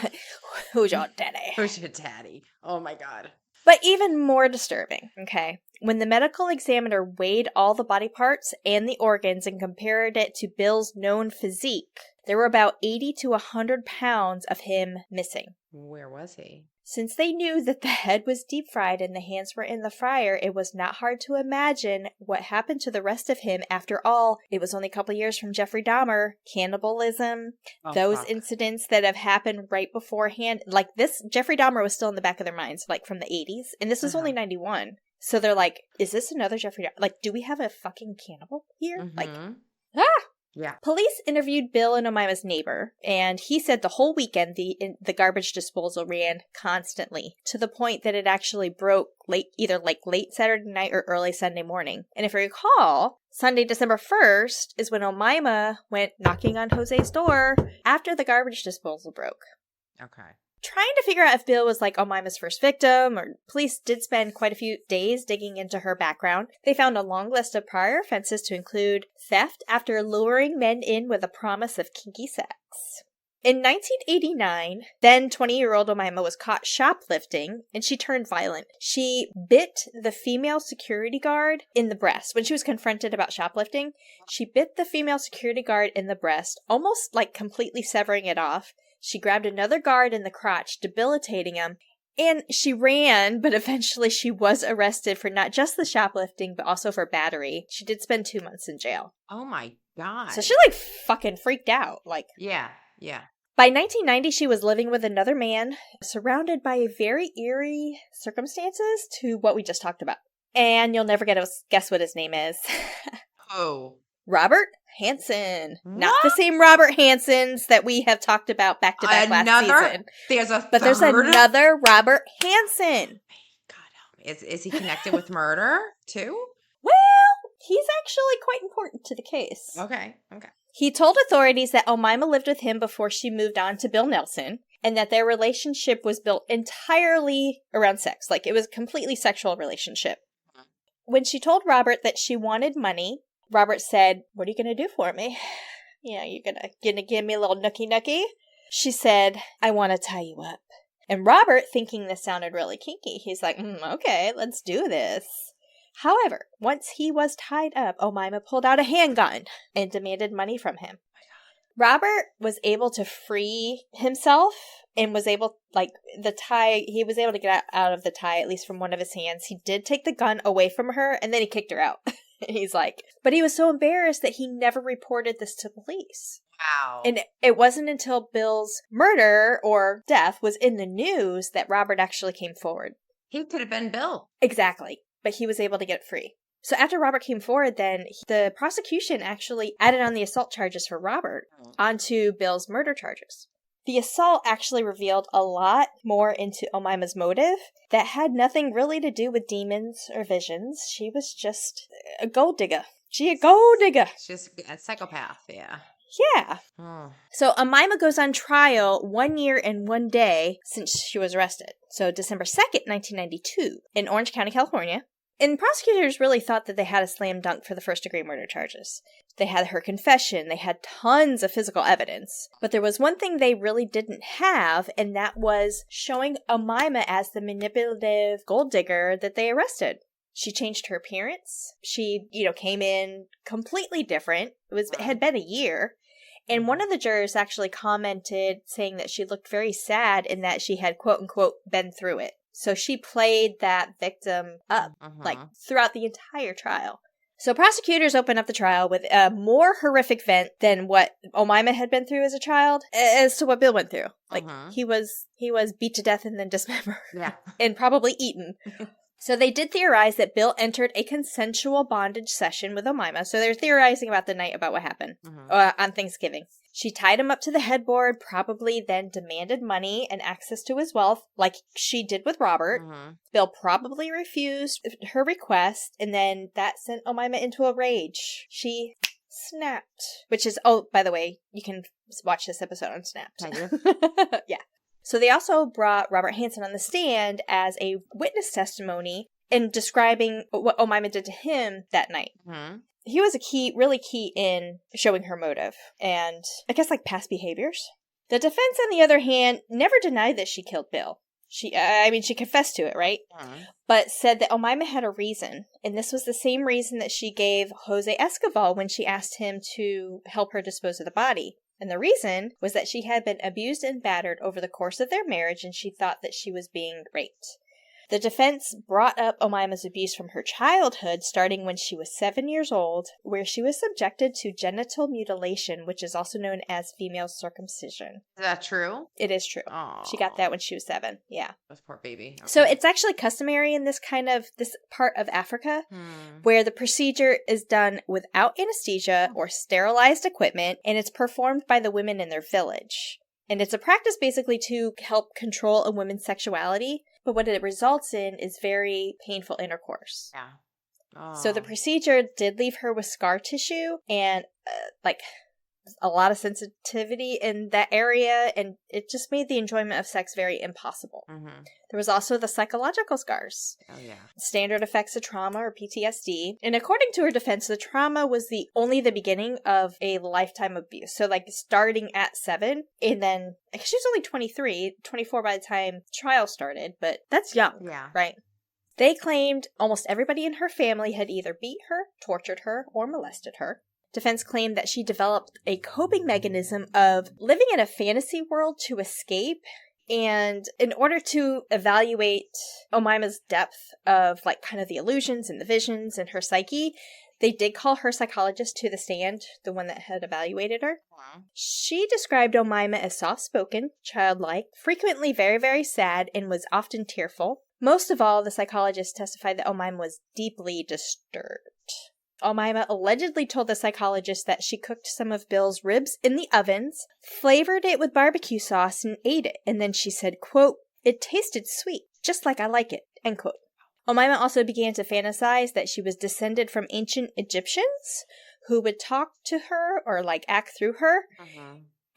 Who's your daddy? Who's your daddy? Oh my God. But even more disturbing, okay, when the medical examiner weighed all the body parts and the organs and compared it to Bill's known physique, there were about 80 to 100 pounds of him missing. Where was he? Since they knew that the head was deep fried and the hands were in the fryer, it was not hard to imagine what happened to the rest of him. After all, it was only a couple years from Jeffrey Dahmer, cannibalism, those incidents that have happened right beforehand. Like this, Jeffrey Dahmer was still in the back of their minds, like from the 80s, and this was only 91. So they're like, is this another Jeffrey Dahmer? Like, do we have a fucking cannibal here? Like, Yeah. Police interviewed Bill and Omaima's neighbor, and he said the whole weekend the garbage disposal ran constantly, to the point that it actually broke either late Saturday night or early Sunday morning. And if you recall, Sunday, December 1st is when Omaima went knocking on Jose's door after the garbage disposal broke. Okay. Trying to figure out if Bill was like Omaima's first victim, or police did spend quite a few days digging into her background. They found a long list of prior offenses to include theft after luring men in with a promise of kinky sex. In 1989, then 20-year-old Omaima was caught shoplifting, and she turned violent. She bit the female security guard in the breast. When she was confronted about shoplifting, she bit the female security guard in the breast, almost like completely severing it off. She grabbed another guard in the crotch, debilitating him, and she ran, but eventually she was arrested for not just the shoplifting, but also for battery. She did spend 2 months in jail. Oh my God. So she fucking freaked out. Yeah. By 1990, she was living with another man, surrounded by very eerie circumstances to what we just talked about. And you'll never guess what his name is. Oh. Robert Hansen. What? Not the same Robert Hansens that we have talked about back to back last season. There's another Robert Hansen. God, is he connected with murder too? Well, he's actually quite important to the case. Okay. He told authorities that Omaima lived with him before she moved on to Bill Nelson, and that their relationship was built entirely around sex. Like, it was a completely sexual relationship. When she told Robert that she wanted money, Robert said, "What are you going to do for me? You're gonna give me a little nookie? She said, "I want to tie you up." And Robert, thinking this sounded really kinky, he's like, okay, let's do this. However, once he was tied up, Omaima pulled out a handgun and demanded money from him. Robert was able to free himself and was able, he was able to get out of the tie, at least from one of his hands. He did take the gun away from her, and then he kicked her out. He's like, but he was so embarrassed that he never reported this to police. Wow. And it wasn't until Bill's murder or death was in the news that Robert actually came forward. He could have been Bill. Exactly. But he was able to get free. So after Robert came forward, then the prosecution actually added on the assault charges for Robert onto Bill's murder charges. The assault actually revealed a lot more into Omaima's motive that had nothing really to do with demons or visions. She was just a gold digger. She's She's a psychopath, yeah. Yeah. Oh. So Omaima goes on trial 1 year and 1 day since she was arrested. So December 2nd, 1992, in Orange County, California. And prosecutors really thought that they had a slam dunk for the first-degree murder charges. They had her confession. They had tons of physical evidence. But there was one thing they really didn't have, and that was showing Omaima as the manipulative gold digger that they arrested. She changed her appearance. She, came in completely different. It had been a year. And one of the jurors actually commented saying that she looked very sad and that she had, quote unquote, been through it. So she played that victim up, throughout the entire trial. So prosecutors opened up the trial with a more horrific event than what Omaima had been through as a child, as to what Bill went through. He was beat to death and then dismembered. Yeah. And probably eaten. So they did theorize that Bill entered a consensual bondage session with Omaima. So they're theorizing about the night about what happened on Thanksgiving. She tied him up to the headboard, probably then demanded money and access to his wealth, like she did with Robert. Bill probably refused her request, and then that sent Omaima into a rage. She snapped, which is, by the way, you can watch this episode on Snapped. Yeah. So they also brought Robert Hansen on the stand as a witness testimony in describing what Omaima did to him that night. He was really key in showing her motive and I guess past behaviors. The defense, on the other hand, never denied that she killed Bill. She confessed to it, right? But said that Omaima had a reason, and this was the same reason that she gave Jose Escoval when she asked him to help her dispose of the body. And the reason was that she had been abused and battered over the course of their marriage, and she thought that she was being raped. The defense brought up Omaima's abuse from her childhood, starting when she was 7 years old, where she was subjected to genital mutilation, which is also known as female circumcision. Is that true? It is true. Aww. She got that when she was 7. Yeah. This poor baby. Okay. So it's actually customary in this part of Africa, where the procedure is done without anesthesia or sterilized equipment, and it's performed by the women in their village. And it's a practice basically to help control a woman's sexuality, but what it results in is very painful intercourse. Yeah. Oh. So the procedure did leave her with scar tissue and a lot of sensitivity in that area, and it just made the enjoyment of sex very impossible. There was also the psychological scars. Oh, yeah. Standard effects of trauma or PTSD. And according to her defense, the trauma was only the beginning of a lifetime of abuse. So starting at 7, and then she was only 23, 24 by the time trial started, but that's young, right? They claimed almost everybody in her family had either beat her, tortured her, or molested her. Defense claimed that she developed a coping mechanism of living in a fantasy world to escape. And in order to evaluate Omaima's depth of the illusions and the visions in her psyche, they did call her psychologist to the stand, the one that had evaluated her. She described Omaima as soft-spoken, childlike, frequently very, very sad, and was often tearful. Most of all, the psychologist testified that Omaima was deeply disturbed. Omaima allegedly told the psychologist that she cooked some of Bill's ribs in the ovens, flavored it with barbecue sauce, and ate it. And then she said, quote, "It tasted sweet, just like I like it," end quote. Omaima also began to fantasize that she was descended from ancient Egyptians who would talk to her or act through her.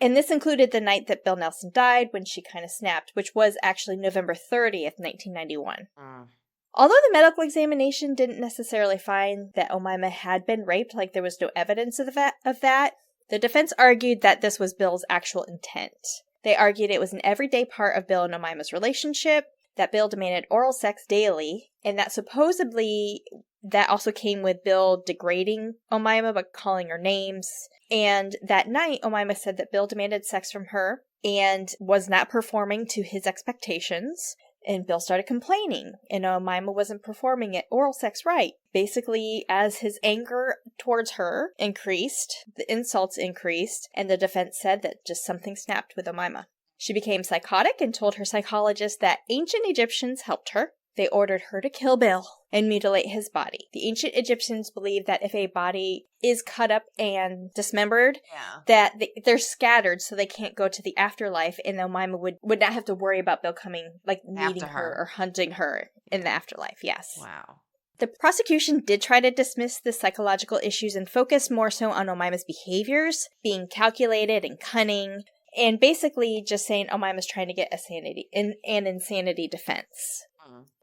And this included the night that Bill Nelson died, when she kind of snapped, which was actually November 30th, 1991. Although the medical examination didn't necessarily find that Omaima had been raped, there was no evidence of that, the defense argued that this was Bill's actual intent. They argued it was an everyday part of Bill and Omaima's relationship, that Bill demanded oral sex daily, and that supposedly that also came with Bill degrading Omaima by calling her names. And that night, Omaima said that Bill demanded sex from her and was not performing to his expectations. And Bill started complaining, and Omaima wasn't performing it oral sex right. Basically, as his anger towards her increased, the insults increased, and the defense said that just something snapped with Omaima. She became psychotic and told her psychologist that ancient Egyptians helped her. They ordered her to kill Bill and mutilate his body. The ancient Egyptians believed that if a body is cut up and dismembered, that they're scattered so they can't go to the afterlife, and Omaima would not have to worry about Bill coming, meeting her or hunting her in the afterlife. Yes. Wow. The prosecution did try to dismiss the psychological issues and focus more so on Omaima's behaviors, being calculated and cunning, and basically just saying Omaima's trying to get an insanity defense.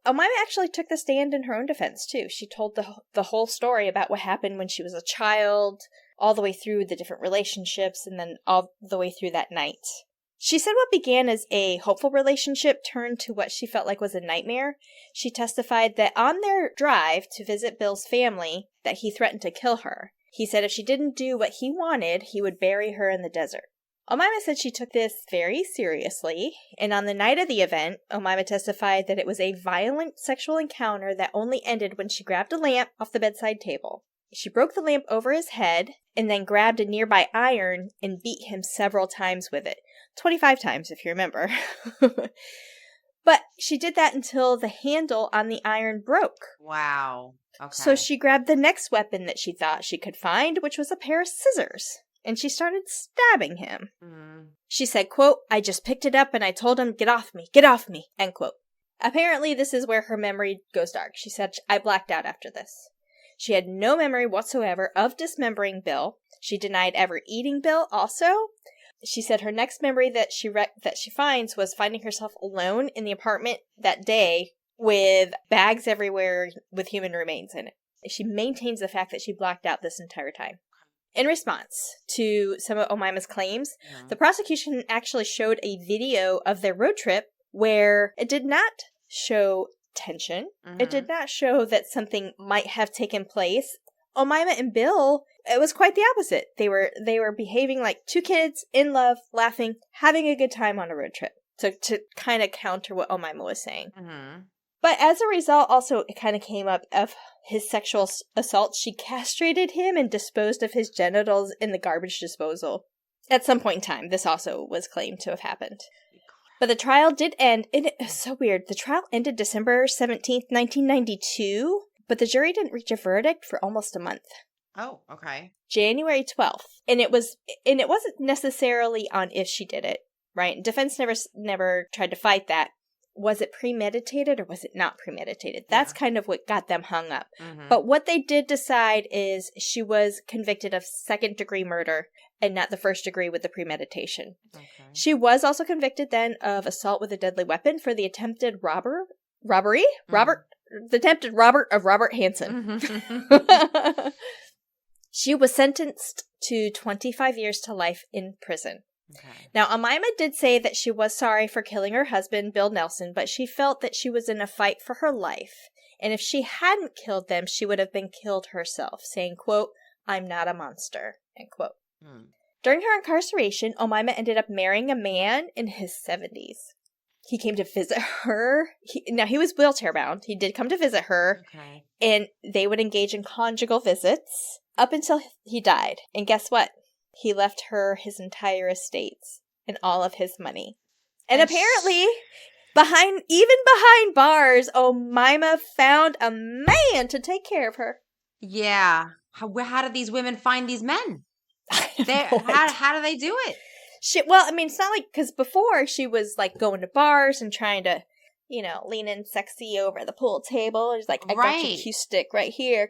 Omaima actually took the stand in her own defense, too. She told the whole story about what happened when she was a child, all the way through the different relationships, and then all the way through that night. She said what began as a hopeful relationship turned to what she felt like was a nightmare. She testified that on their drive to visit Bill's family, that he threatened to kill her. He said if she didn't do what he wanted, he would bury her in the desert. Omaima said she took this very seriously, and on the night of the event, Omaima testified that it was a violent sexual encounter that only ended when she grabbed a lamp off the bedside table. She broke the lamp over his head, and then grabbed a nearby iron and beat him several times with it. 25 times, if you remember. But she did that until the handle on the iron broke. Wow. Okay. So she grabbed the next weapon that she thought she could find, which was a pair of scissors. And she started stabbing him. Mm. She said, quote, "I just picked it up and I told him, get off me, end quote. Apparently, this is where her memory goes dark. She said, I blacked out after this. She had no memory whatsoever of dismembering Bill. She denied ever eating Bill also. She said her next memory that she finds was finding herself alone in the apartment that day with bags everywhere with human remains in it. She maintains the fact that she blacked out this entire time. In response to some of Omaima's claims, the prosecution actually showed a video of their road trip where it did not show tension. Mm-hmm. It did not show that something might have taken place. Omaima and Bill, it was quite the opposite. They were behaving like two kids in love, laughing, having a good time on a road trip. So to kind of counter what Omaima was saying. Mm-hmm. But as a result, also, it kind of came up of his sexual assault. She castrated him and disposed of his genitals in the garbage disposal. At some point in time, this also was claimed to have happened. But the trial did end, and it was so weird. The trial ended December 17th, 1992, but the jury didn't reach a verdict for almost a month. Oh, okay. January 12th. And it wasn't necessarily on if she did it, right? Defense never tried to fight that. Was it premeditated or was it not premeditated? That's kind of what got them hung up. Mm-hmm. But what they did decide is she was convicted of second-degree murder and not the first degree with the premeditation. Okay. She was also convicted then of assault with a deadly weapon for the attempted robbery? Mm-hmm. The attempted robbery of Robert Hansen. Mm-hmm. She was sentenced to 25 years to life in prison. Okay. Now, Omaima did say that she was sorry for killing her husband, Bill Nelson, but she felt that she was in a fight for her life. And if she hadn't killed them, she would have been killed herself, saying, quote, "I'm not a monster," end quote. During her incarceration, Omaima ended up marrying a man in his 70s. He came to visit her. He was wheelchair bound. He did come to visit her. Okay. And they would engage in conjugal visits up until he died. And guess what? He left her his entire estates and all of his money. And apparently, behind bars, Omaima found a man to take care of her. Yeah. How do these women find these men? How do they do it? It's not like, because before she was like going to bars and trying to, leaning sexy over the pool table. She's like, I got your cue stick right here.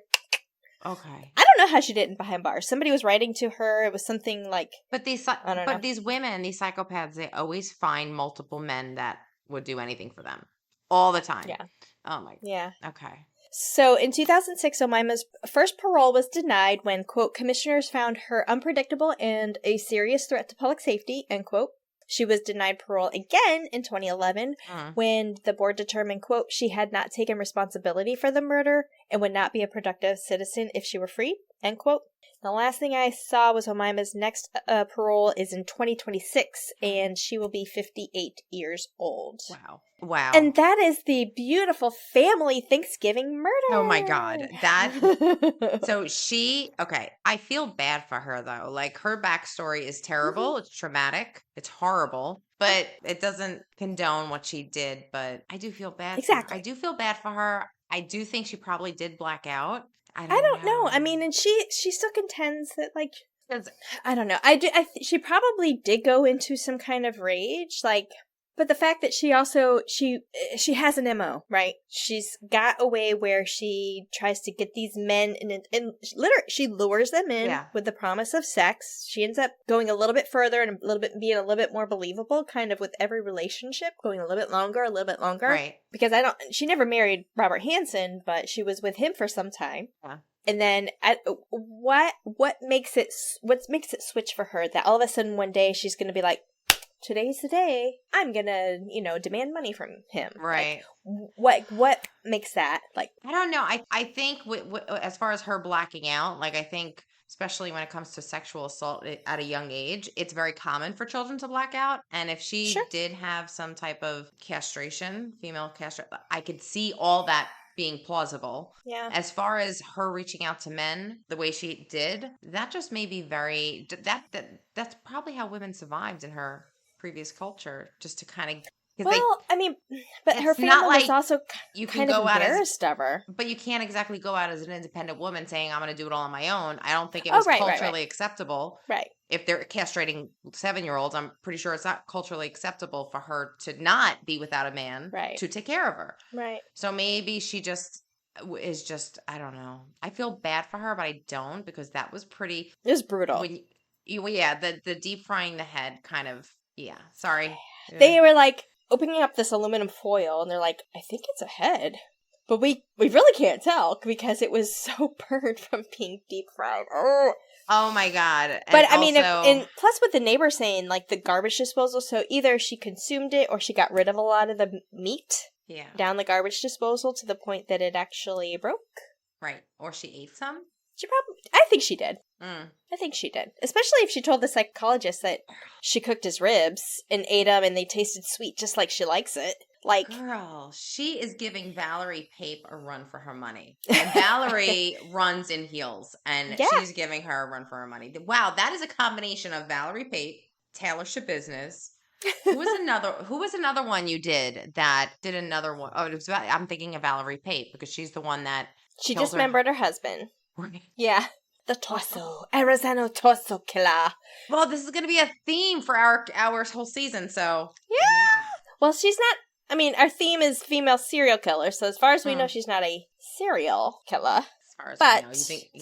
Okay. I don't know how she did it behind bars. Somebody was writing to her. It was something like... these women, these psychopaths, they always find multiple men that would do anything for them. All the time. Yeah. Oh my... Yeah. Okay. So in 2006, Omaima's first parole was denied when, quote, commissioners found her unpredictable and a serious threat to public safety, end quote. She was denied parole again in 2011 when the board determined, quote, she had not taken responsibility for the murder and would not be a productive citizen if she were free, end quote. The last thing I saw was Omaima's next parole is in 2026, and she will be 58 years old. Wow. And that is the beautiful family Thanksgiving murder. Oh my God. I feel bad for her though. Like, her backstory is terrible. Mm-hmm. It's traumatic. It's horrible. But it doesn't condone what she did. But I do feel bad. Exactly. I do feel bad for her. I do think she probably did black out. I don't know. I mean, and she still contends that, like, I don't know. She probably did go into some kind of rage, like, but the fact that she has an MO, right? She's got a way where she tries to get these men and literally she lures them in with the promise of sex. She ends up going a little bit further and being a little bit more believable, kind of with every relationship, going a little bit longer. Right. Because she never married Robert Hansen, but she was with him for some time. Yeah. And then what makes it switch for her that all of a sudden one day she's going to be like, today's the day. I'm gonna, demand money from him. Right. Like, what makes that, like... I don't know. I think as far as her blacking out, like, I think, especially when it comes to sexual assault at a young age, it's very common for children to black out. And if she did have some type of castration, female castration, I could see all that being plausible. Yeah. As far as her reaching out to men the way she did, that just may be very that's probably how women survived in her previous culture, just to kind of... Well, I mean, but her family was also kind of embarrassed of her. But you can't exactly go out as an independent woman saying, I'm going to do it all on my own. I don't think it was culturally acceptable. Right. If they're castrating 7-year-olds, I'm pretty sure it's not culturally acceptable for her to not be without a man to take care of her. Right. So maybe she just is just, I don't know. I feel bad for her, but I don't, because that was pretty... It was brutal. The deep frying the head kind of, sorry. They were like... opening up this aluminum foil, and they're like, I think it's a head. But we really can't tell, because it was so burned from being deep fried. Oh my God. And but I mean, and plus with the neighbor saying, like, the garbage disposal, so either she consumed it or she got rid of a lot of the meat down the garbage disposal to the point that it actually broke. Right. Or she ate some? I think she did. I think she did. Especially if she told the psychologist that she cooked his ribs and ate them and they tasted sweet just like she likes it. Like, girl, she is giving Valerie Pape a run for her money. And Valerie runs in heels, and she's giving her a run for her money. Wow, that is a combination of Valerie Pape, Taylor Shabusiness. Who was another one you did that did another one? Oh, I'm thinking of Valerie Pape, because she's the one that she dismembered her husband. Yeah. The torso. Arizona torso killer. Well, this is going to be a theme for our whole season, so. Yeah. Well, she's not. I mean, our theme is female serial killer, so as far as we know, she's not a serial killer. As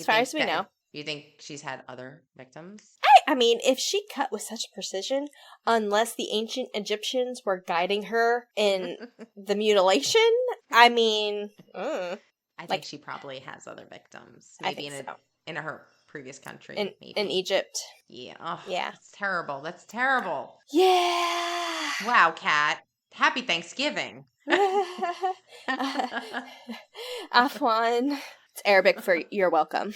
far as we know. You think she's had other victims? I mean, if she cut with such precision, unless the ancient Egyptians were guiding her in the mutilation, I mean. I think she probably has other victims. Maybe in her previous country. In Egypt. Yeah. Oh, yeah. That's terrible. That's terrible. Yeah. Wow, Kat. Happy Thanksgiving. Afwan. It's Arabic for you're welcome.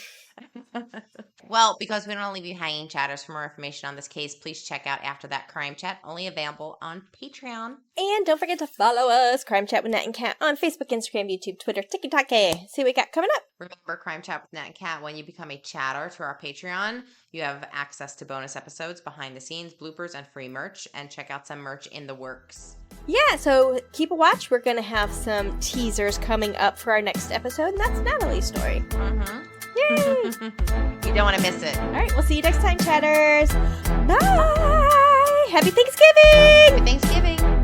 Well, because we don't want to leave you hanging, chatters, for more information on this case, please check out After That Crime Chat, only available on Patreon. And don't forget to follow us, Crime Chat with Nat and Kat, on Facebook, Instagram, YouTube, Twitter, TikTok. See what we got coming up. Remember, Crime Chat with Nat and Kat, when you become a chatter to our Patreon, you have access to bonus episodes, behind the scenes, bloopers, and free merch. And check out some merch in the works. Yeah, so keep a watch. We're going to have some teasers coming up for our next episode, and that's Natalie's story. Yay! You don't want to miss it. All right, we'll see you next time, chatters. Bye! Happy Thanksgiving! Happy Thanksgiving!